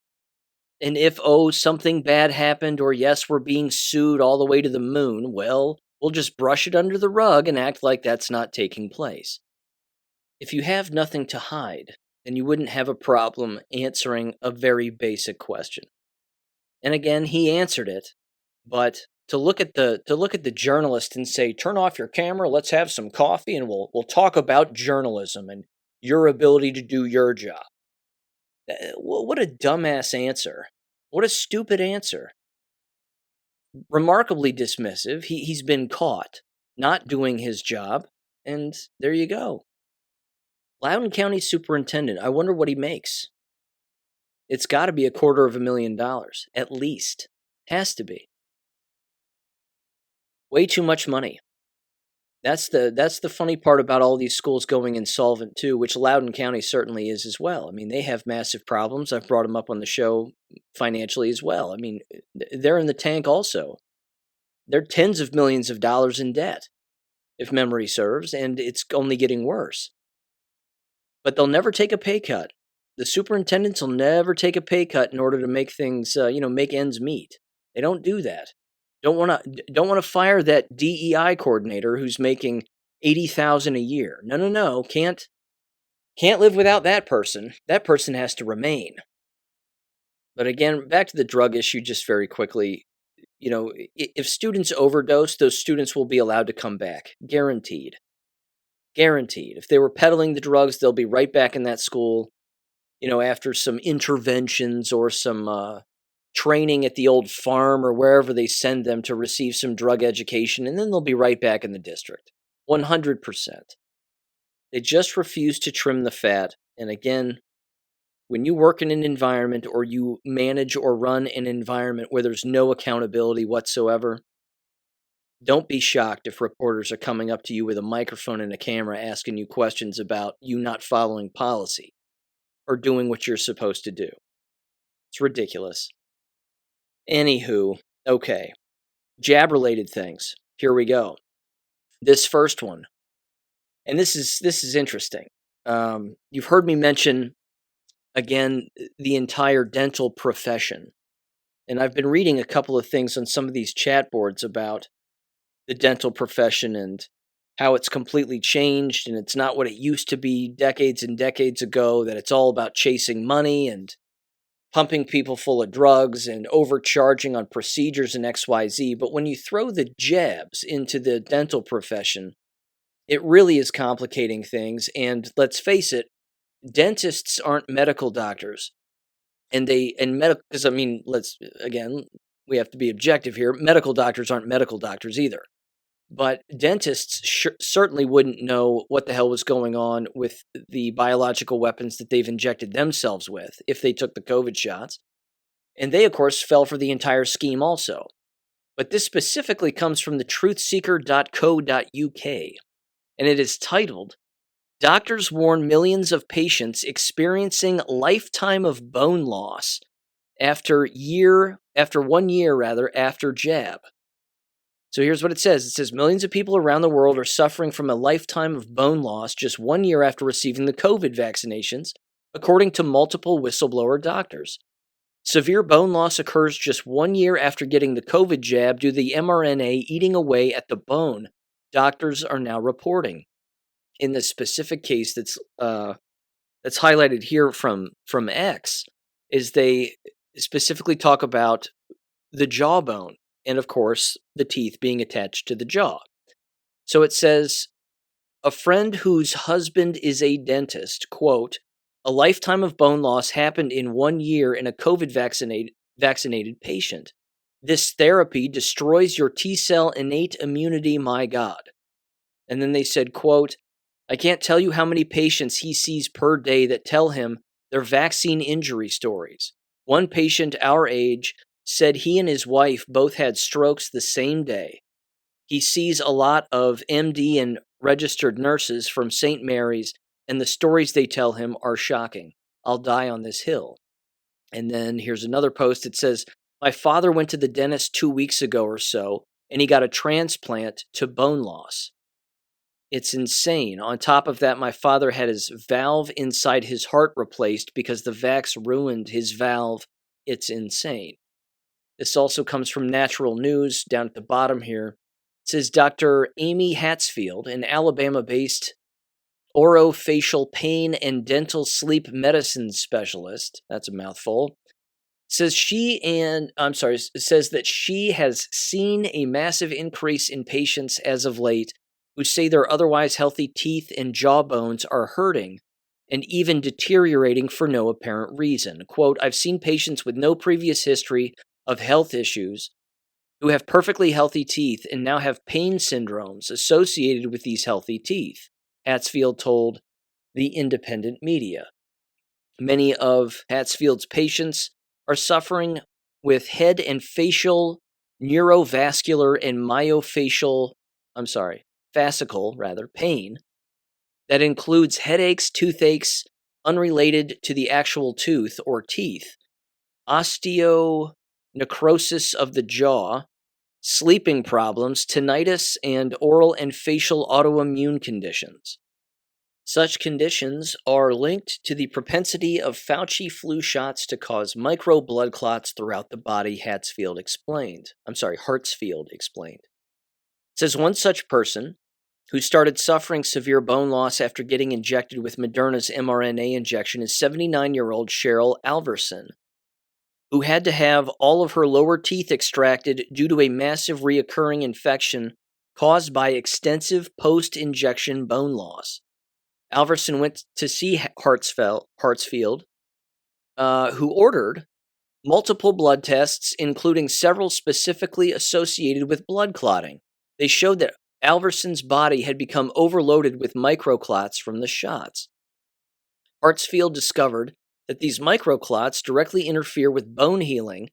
And if, something bad happened, or yes, we're being sued all the way to the moon, well, we'll just brush it under the rug and act like that's not taking place. If you have nothing to hide, then you wouldn't have a problem answering a very basic question. And again, he answered it, but to look at the journalist and say, "Turn off your camera, let's have some coffee, and we'll talk about journalism and your ability to do your job." What a dumbass answer! What a stupid answer! Remarkably dismissive. He's been caught not doing his job, and there you go. Loudoun County Superintendent. I wonder what he makes. It's got to be $250,000 at least. Has to be. Way too much money. That's the funny part about all these schools going insolvent too, which Loudoun County certainly is as well. I mean, they have massive problems. I've brought them up on the show financially as well. I mean, they're in the tank also. They're tens of millions of dollars in debt, if memory serves, and it's only getting worse. But they'll never take a pay cut. The superintendents will never take a pay cut in order to make things, make ends meet. They don't do that. Don't want to fire that DEI coordinator who's making $80,000 a year. No. Can't live without that person. That person has to remain. But again, back to the drug issue just very quickly. If students overdose, those students will be allowed to come back. Guaranteed. If they were peddling the drugs, they'll be right back in that school, after some interventions or some training at the old farm or wherever they send them to receive some drug education, and then they'll be right back in the district. 100%. They just refuse to trim the fat. And again, when you work in an environment or you manage or run an environment where there's no accountability whatsoever, don't be shocked if reporters are coming up to you with a microphone and a camera asking you questions about you not following policy or doing what you're supposed to do. It's ridiculous. Anywho, okay. Jab-related things. Here we go. This first one. And this is interesting. You've heard me mention, again, the entire dental profession. And I've been reading a couple of things on some of these chat boards about the dental profession and how it's completely changed and it's not what it used to be decades and decades ago, that it's all about chasing money and pumping people full of drugs and overcharging on procedures and XYZ. But when you throw the jabs into the dental profession, it really is complicating things. And let's face it, dentists aren't medical doctors. Because we have to be objective here. Medical doctors aren't medical doctors either. But dentists certainly wouldn't know what the hell was going on with the biological weapons that they've injected themselves with if they took the COVID shots. And they, of course, fell for the entire scheme also. But this specifically comes from the truthseeker.co.uk. And it is titled, "Doctors Warn Millions of Patients Experiencing Lifetime of Bone Loss after 1 year after jab." So here's what it says. It says, millions of people around the world are suffering from a lifetime of bone loss just 1 year after receiving the COVID vaccinations, according to multiple whistleblower doctors. Severe bone loss occurs just 1 year after getting the COVID jab due to the mRNA eating away at the bone, doctors are now reporting. In the specific case that's highlighted here from X, is they specifically talk about the jawbone. And of course, the teeth being attached to the jaw. So it says, a friend whose husband is a dentist, quote, "A lifetime of bone loss happened in 1 year in a COVID vaccinated patient. This therapy destroys your T-cell innate immunity, my God." And then they said, quote, "I can't tell you how many patients he sees per day that tell him their vaccine injury stories. One patient our age said he and his wife both had strokes the same day. He sees a lot of MD and registered nurses from St. Mary's, and the stories they tell him are shocking. I'll die on this hill." And then here's another post. It says, "My father went to the dentist 2 weeks ago or so, and he got a transplant to bone loss. It's insane. On top of that, my father had his valve inside his heart replaced because the vax ruined his valve. It's insane." This also comes from Natural News down at the bottom here. It says Dr. Amy Hatsfield, an Alabama-based orofacial pain and dental sleep medicine specialist, that's a mouthful, says that she has seen a massive increase in patients as of late who say their otherwise healthy teeth and jaw bones are hurting and even deteriorating for no apparent reason. Quote, I've seen patients with no previous history of health issues who have perfectly healthy teeth and now have pain syndromes associated with these healthy teeth, Hatsfield told the independent media. Many of Hatsfield's patients are suffering with head and facial, neurovascular, and fascicle pain that includes headaches, toothaches unrelated to the actual tooth or teeth, osteonecrosis of the jaw, sleeping problems, tinnitus, and oral and facial autoimmune conditions. Such conditions are linked to the propensity of Fauci flu shots to cause micro blood clots throughout the body, Hartsfield explained. It says one such person who started suffering severe bone loss after getting injected with Moderna's mRNA injection is 79-year-old Cheryl Alverson, who had to have all of her lower teeth extracted due to a massive reoccurring infection caused by extensive post-injection bone loss. Alverson went to see Hartsfield, who ordered multiple blood tests, including several specifically associated with blood clotting. They showed that Alverson's body had become overloaded with microclots from the shots. Hartsfield discovered that these microclots directly interfere with bone healing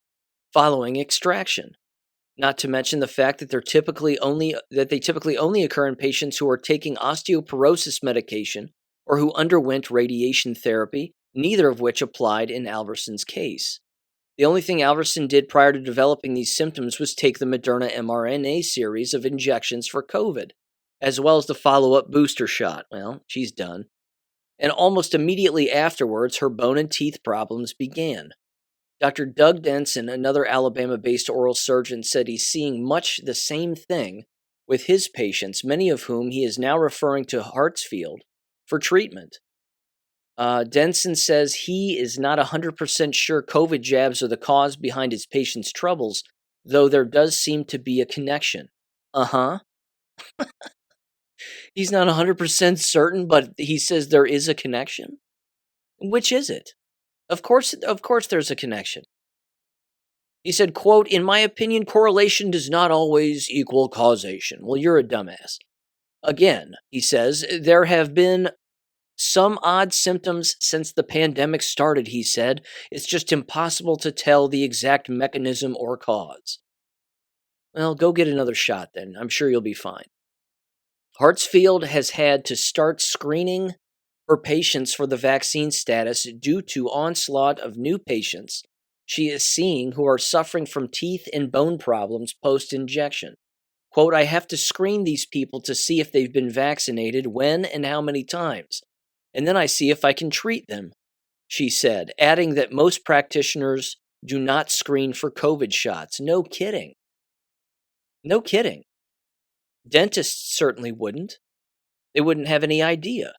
following extraction. Not to mention the fact that they typically only occur in patients who are taking osteoporosis medication or who underwent radiation therapy, neither of which applied in Alverson's case. The only thing Alverson did prior to developing these symptoms was take the Moderna mRNA series of injections for COVID, as well as the follow-up booster shot. Well, she's done. And almost immediately afterwards, her bone and teeth problems began. Dr. Doug Denson, another Alabama-based oral surgeon, said he's seeing much the same thing with his patients, many of whom he is now referring to Hartsfield for treatment. Denson says he is not 100% sure COVID jabs are the cause behind his patients' troubles, though there does seem to be a connection. He's not 100% certain, but he says there is a connection. Which is it? Of course there's a connection. He said, quote, in my opinion, correlation does not always equal causation. Well, you're a dumbass. Again, he says, there have been some odd symptoms since the pandemic started, he said. It's just impossible to tell the exact mechanism or cause. Well, go get another shot then. I'm sure you'll be fine. Hartsfield has had to start screening her patients for the vaccine status due to onslaught of new patients she is seeing who are suffering from teeth and bone problems post-injection. Quote, I have to screen these people to see if they've been vaccinated, when and how many times, and then I see if I can treat them, she said, adding that most practitioners do not screen for COVID shots. No kidding. No kidding. Dentists certainly wouldn't. They wouldn't have any idea.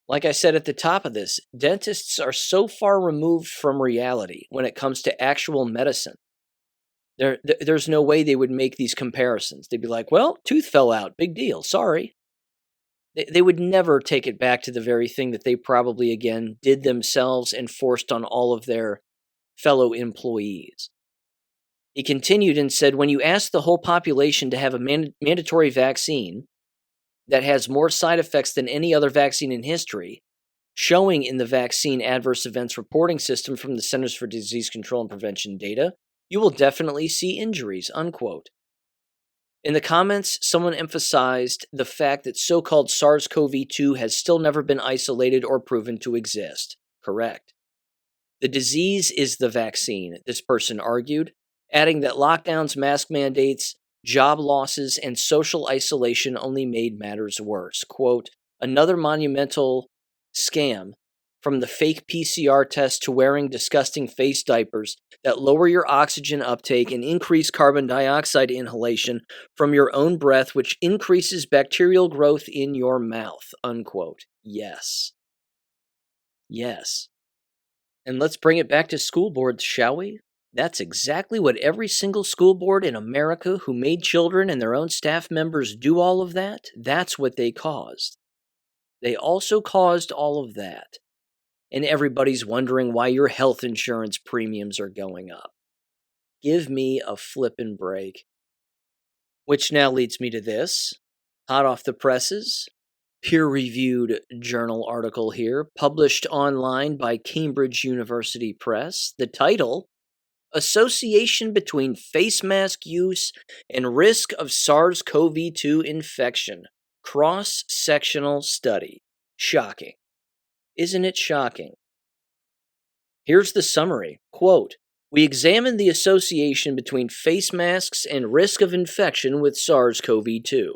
Like I said at the top of this, dentists are so far removed from reality when it comes to actual medicine. There's no way they would make these comparisons. They'd be like, well, tooth fell out. Big deal. Sorry. They would never take it back to the very thing that they probably, again, did themselves and forced on all of their fellow employees. He continued and said, when you ask the whole population to have a mandatory vaccine that has more side effects than any other vaccine in history, showing in the vaccine adverse events reporting system from the Centers for Disease Control and Prevention data, you will definitely see injuries, unquote. In the comments, someone emphasized the fact that so-called SARS-CoV-2 has still never been isolated or proven to exist. Correct. The disease is the vaccine, this person argued, adding that lockdowns, mask mandates, job losses, and social isolation only made matters worse. Quote, another monumental scam, from the fake PCR test to wearing disgusting face diapers that lower your oxygen uptake and increase carbon dioxide inhalation from your own breath, which increases bacterial growth in your mouth, unquote. Yes. Yes. And let's bring it back to school boards, shall we? That's exactly what every single school board in America who made children and their own staff members do all of that, that's what they caused. They also caused all of that. And everybody's wondering why your health insurance premiums are going up. Give me a flippin' break. Which now leads me to this. Hot off the presses, peer-reviewed journal article here, published online by Cambridge University Press. The title, Association Between Face Mask Use and Risk of SARS-CoV-2 Infection. Cross-sectional study. Shocking. Isn't it shocking? Here's the summary. Quote, we examined the association between face masks and risk of infection with SARS-CoV-2.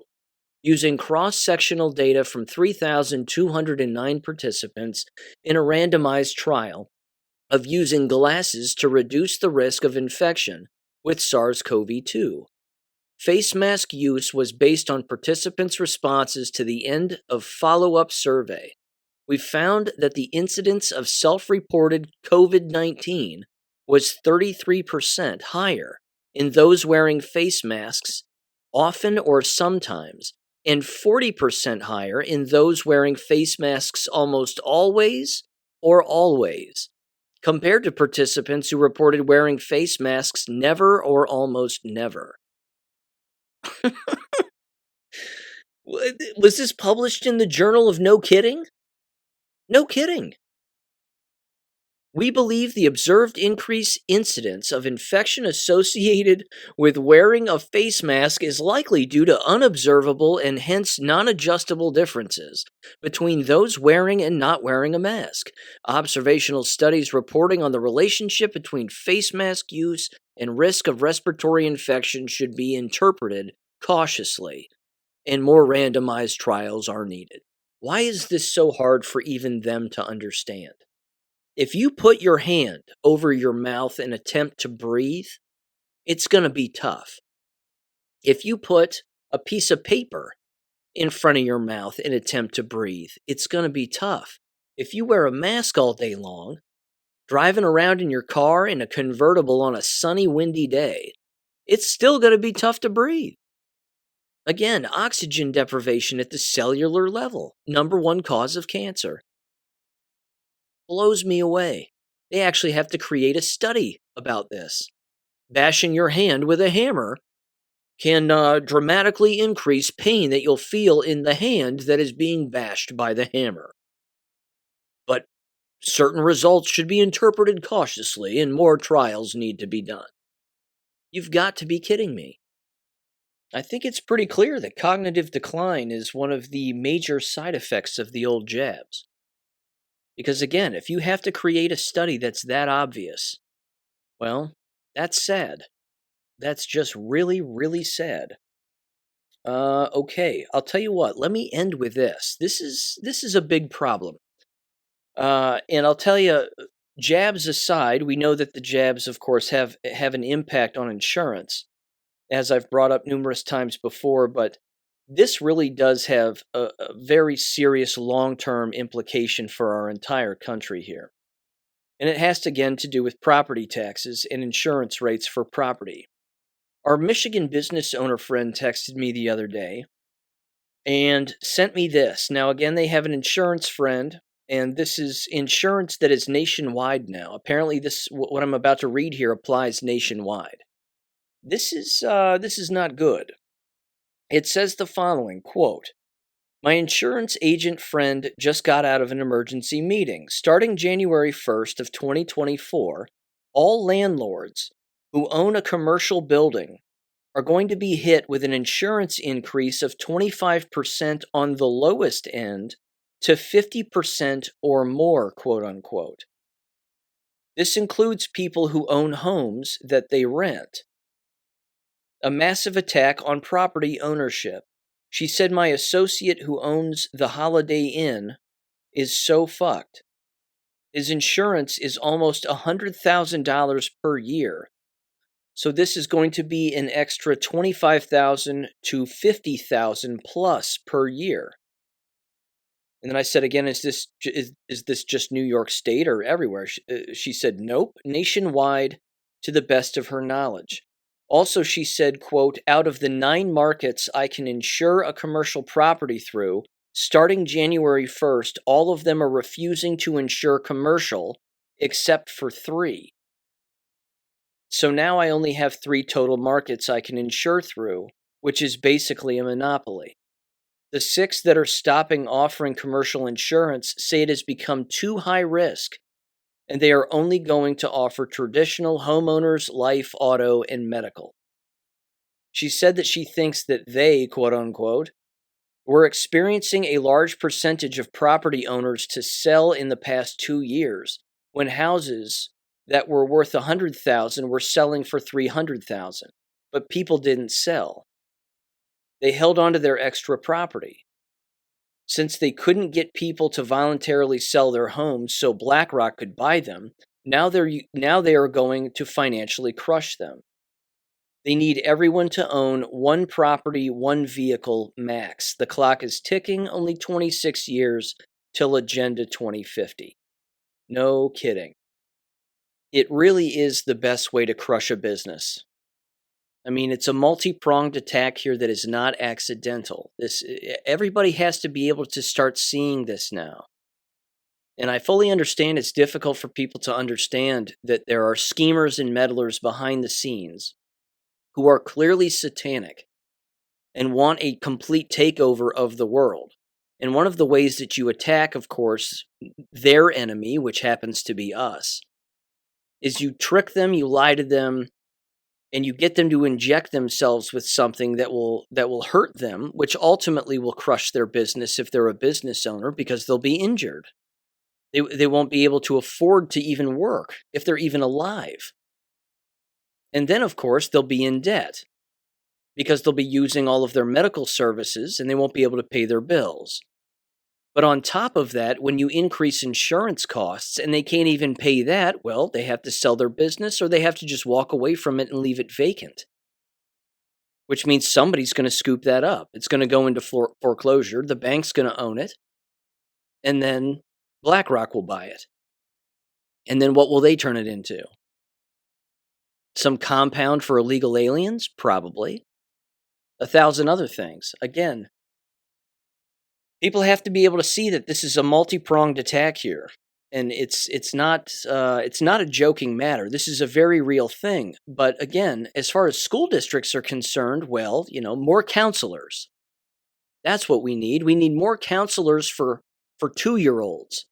Using cross-sectional data from 3,209 participants in a randomized trial of using glasses to reduce the risk of infection with SARS-CoV-2. Face mask use was based on participants' responses to the end of follow-up survey. We found that the incidence of self-reported COVID-19 was 33% higher in those wearing face masks often or sometimes, and 40% higher in those wearing face masks almost always or always, compared to participants who reported wearing face masks never or almost never. Was this published in the Journal of No Kidding? No kidding. We believe the observed increased incidence of infection associated with wearing a face mask is likely due to unobservable and hence non-adjustable differences between those wearing and not wearing a mask. Observational studies reporting on the relationship between face mask use and risk of respiratory infection should be interpreted cautiously, and more randomized trials are needed. Why is this so hard for even them to understand? If you put your hand over your mouth and attempt to breathe, it's going to be tough. If you put a piece of paper in front of your mouth and attempt to breathe, it's going to be tough. If you wear a mask all day long, driving around in your car in a convertible on a sunny, windy day, it's still going to be tough to breathe. Again, oxygen deprivation at the cellular level, #1 cause of cancer. Blows me away. They actually have to create a study about this. Bashing your hand with a hammer can dramatically increase pain that you'll feel in the hand that is being bashed by the hammer. But certain results should be interpreted cautiously, and more trials need to be done. You've got to be kidding me. I think it's pretty clear that cognitive decline is one of the major side effects of the old jabs. Because again, if you have to create a study that's that obvious, well, that's sad. That's just really, really sad. Okay, I'll tell you what, let me end with this. This is a big problem. And I'll tell you, jabs aside, we know that the jabs, of course, have an impact on insurance, as I've brought up numerous times before, but this really does have a very serious long-term implication for our entire country here. And it has, again, to do with property taxes and insurance rates for property. Our Michigan business owner friend texted me the other day and sent me this. Now, again, they have an insurance friend, and this is insurance that is nationwide now. Apparently, what I'm about to read here applies nationwide. This is not good. It says the following, quote, my insurance agent friend just got out of an emergency meeting. Starting January 1st of 2024, all landlords who own a commercial building are going to be hit with an insurance increase of 25% on the lowest end to 50% or more, quote unquote. This includes people who own homes that they rent. A massive attack on property ownership. She said my associate who owns the Holiday Inn is so fucked. His insurance is almost $100,000 per year. So this is going to be an extra $25,000 to $50,000 plus per year. And then I said again, is this just New York State or everywhere? She said, nope, nationwide to the best of her knowledge. Also, she said, quote, out of the 9 markets I can insure a commercial property through, starting January 1st, all of them are refusing to insure commercial except for 3. So now I only have 3 total markets I can insure through, which is basically a monopoly. The 6 that are stopping offering commercial insurance say it has become too high risk, and they are only going to offer traditional homeowners, life, auto, and medical. She said that she thinks that they, quote unquote, were experiencing a large percentage of property owners to sell in the past 2 years, when houses that were worth $100,000 were selling for $300,000, but people didn't sell. They held on to their extra property. Since they couldn't get people to voluntarily sell their homes so BlackRock could buy them, now they are going to financially crush them. They need everyone to own 1 property, 1 vehicle max. The clock is ticking, only 26 years till Agenda 2050. No kidding. It really is the best way to crush a business. I mean, it's a multi-pronged attack here that is not accidental. Everybody has to be able to start seeing this now. And I fully understand it's difficult for people to understand that there are schemers and meddlers behind the scenes who are clearly satanic and want a complete takeover of the world. And one of the ways that you attack, of course, their enemy, which happens to be us, is you trick them, you lie to them, and you get them to inject themselves with something that will hurt them, which ultimately will crush their business if they're a business owner, because they'll be injured. They won't be able to afford to even work if they're even alive. And then, of course, they'll be in debt because they'll be using all of their medical services and they won't be able to pay their bills. But on top of that, when you increase insurance costs and they can't even pay that, well, they have to sell their business or they have to just walk away from it and leave it vacant, which means somebody's going to scoop that up. It's going to go into foreclosure. The bank's going to own it, and then BlackRock will buy it. And then what will they turn it into? Some compound for illegal aliens? Probably. 1,000 other things. Again, people have to be able to see that this is a multi-pronged attack here, and it's not a joking matter. This is a very real thing. But again, as far as school districts are concerned, well, more counselors. That's what we need. We need more counselors for 2-year-olds.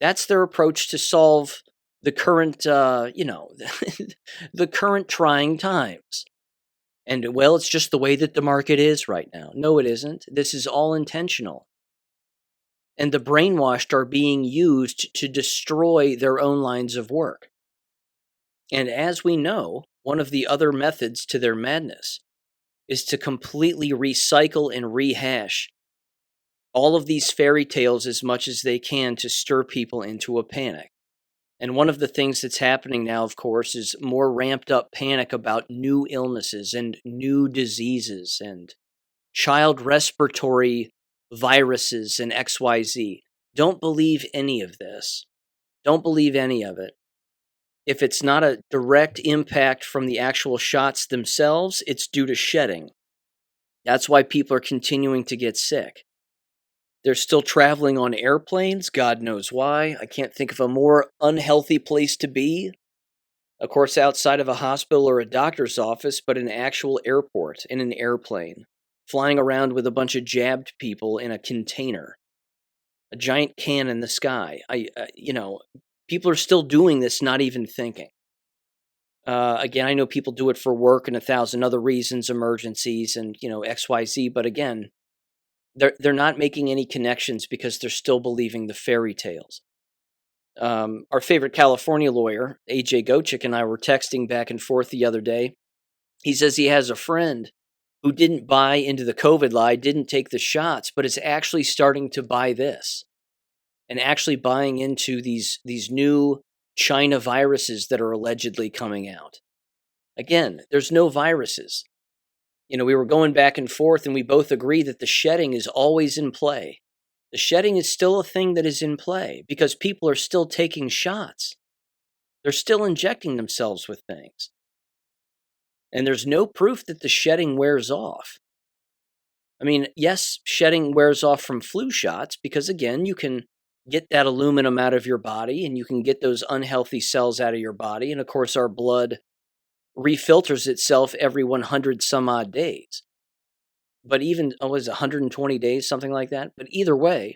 That's their approach to solve the current, the current trying times. And well, it's just the way that the market is right now. No, it isn't. This is all intentional. And the brainwashed are being used to destroy their own lines of work. And as we know, one of the other methods to their madness is to completely recycle and rehash all of these fairy tales as much as they can to stir people into a panic. And one of the things that's happening now, of course, is more ramped up panic about new illnesses and new diseases and child respiratory viruses and XYZ. Don't believe any of this. Don't believe any of it. If it's not a direct impact from the actual shots themselves, it's due to shedding. That's why people are continuing to get sick. They're still traveling on airplanes, God knows why. I can't think of a more unhealthy place to be. Of course, outside of a hospital or a doctor's office, but an actual airport, in an airplane, flying around with a bunch of jabbed people in a container, a giant can in the sky. People are still doing this, not even thinking. Again, I know people do it for work and 1,000 other reasons, emergencies and, XYZ, but again, they're not making any connections because they're still believing the fairy tales. Our favorite California lawyer, AJ Gochik, and I were texting back and forth the other day. He says he has a friend who didn't buy into the COVID lie, didn't take the shots, but is actually starting to buy this and actually buying into these new China viruses that are allegedly coming out. Again, there's no viruses. We were going back and forth, and we both agree that the shedding is always in play. The shedding is still a thing that is in play because people are still taking shots. They're still injecting themselves with things. And there's no proof that the shedding wears off. I mean, yes, shedding wears off from flu shots because, again, you can get that aluminum out of your body and you can get those unhealthy cells out of your body. And, of course, our blood refilters itself every 100 some odd days. But even, was it 120 days, something like that? But either way,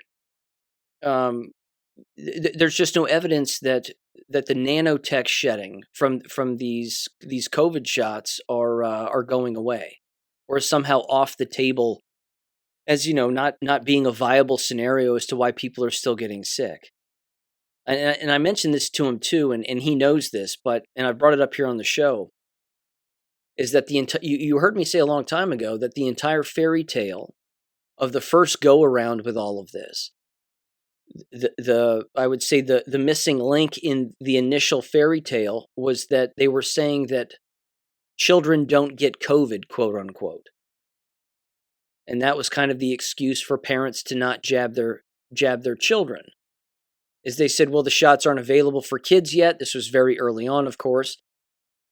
there's just no evidence that the nanotech shedding from these COVID shots are going away or somehow off the table as, not being a viable scenario as to why people are still getting sick. And I mentioned this to him too, and he knows this, and I brought it up here on the show, is that you heard me say a long time ago that the entire fairy tale of the first go around with all of this, I would say the missing link in the initial fairy tale was that they were saying that children don't get COVID, quote unquote. And that was kind of the excuse for parents to not jab their children. Is they said, well, the shots aren't available for kids yet. This was very early on, of course.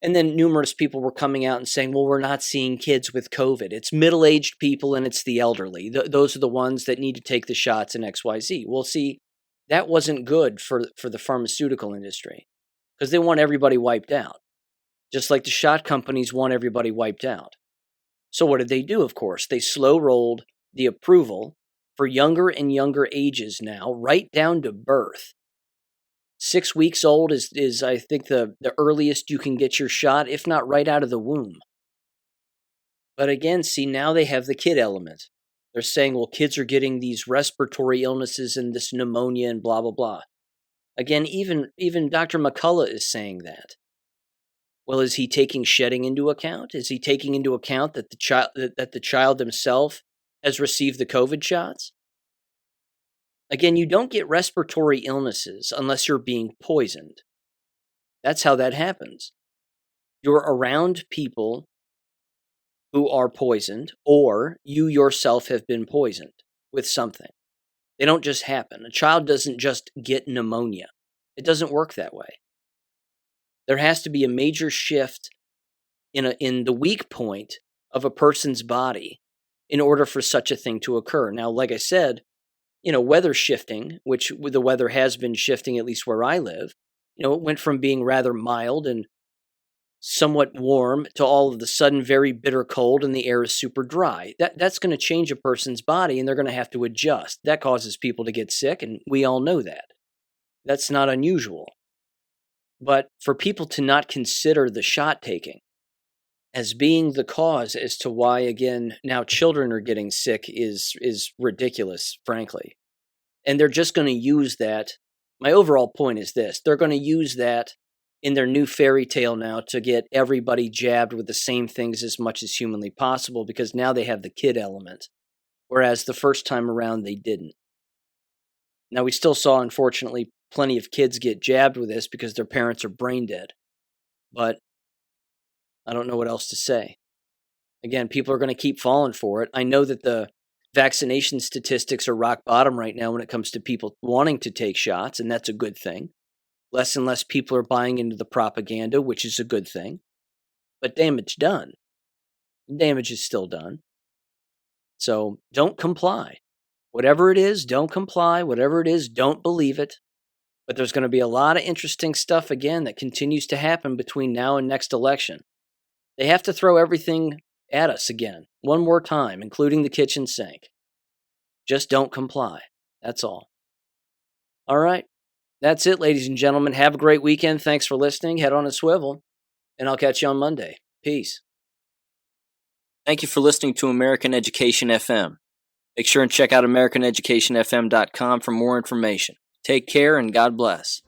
And then numerous people were coming out and saying, well, we're not seeing kids with COVID. It's middle-aged people and it's the elderly. Those are the ones that need to take the shots in XYZ. Well, see, that wasn't good for the pharmaceutical industry because they want everybody wiped out, just like the shot companies want everybody wiped out. So what did they do, of course? They slow-rolled the approval for younger and younger ages now, right down to birth. 6 weeks old is I think, the earliest you can get your shot, if not right out of the womb. But again, see, now they have the kid element. They're saying, well, kids are getting these respiratory illnesses and this pneumonia and blah, blah, blah. Again, even Dr. McCullough is saying that. Well, is he taking shedding into account? Is he taking into account that the child himself has received the COVID shots? Again, you don't get respiratory illnesses unless you're being poisoned. That's how that happens. You're around people who are poisoned, or you yourself have been poisoned with something. They don't just happen. A child doesn't just get pneumonia. It doesn't work that way. There has to be a major shift in the weak point of a person's body in order for such a thing to occur. Now, like I said, weather shifting, which the weather has been shifting, at least where I live, it went from being rather mild and somewhat warm to all of a sudden very bitter cold and the air is super dry. That's going to change a person's body and they're going to have to adjust. That causes people to get sick, and we all know that. That's not unusual. But for people to not consider the shot taking as being the cause as to why, again, now children are getting sick is ridiculous, frankly. And they're just going to use that. My overall point is this. They're going to use that in their new fairy tale now to get everybody jabbed with the same things as much as humanly possible because now they have the kid element, whereas the first time around they didn't. Now, we still saw, unfortunately, plenty of kids get jabbed with this because their parents are brain dead. But I don't know what else to say. Again, people are going to keep falling for it. I know that the vaccination statistics are rock bottom right now when it comes to people wanting to take shots, and that's a good thing. Less and less people are buying into the propaganda, which is a good thing. But damage done. Damage is still done. So don't comply. Whatever it is, don't comply. Whatever it is, don't believe it. But there's going to be a lot of interesting stuff, again, that continues to happen between now and next election. They have to throw everything at us again, one more time, including the kitchen sink. Just don't comply. That's all. All right. That's it, ladies and gentlemen. Have a great weekend. Thanks for listening. Head on a swivel, and I'll catch you on Monday. Peace. Thank you for listening to American Education FM. Make sure and check out AmericanEducationFM.com for more information. Take care and God bless.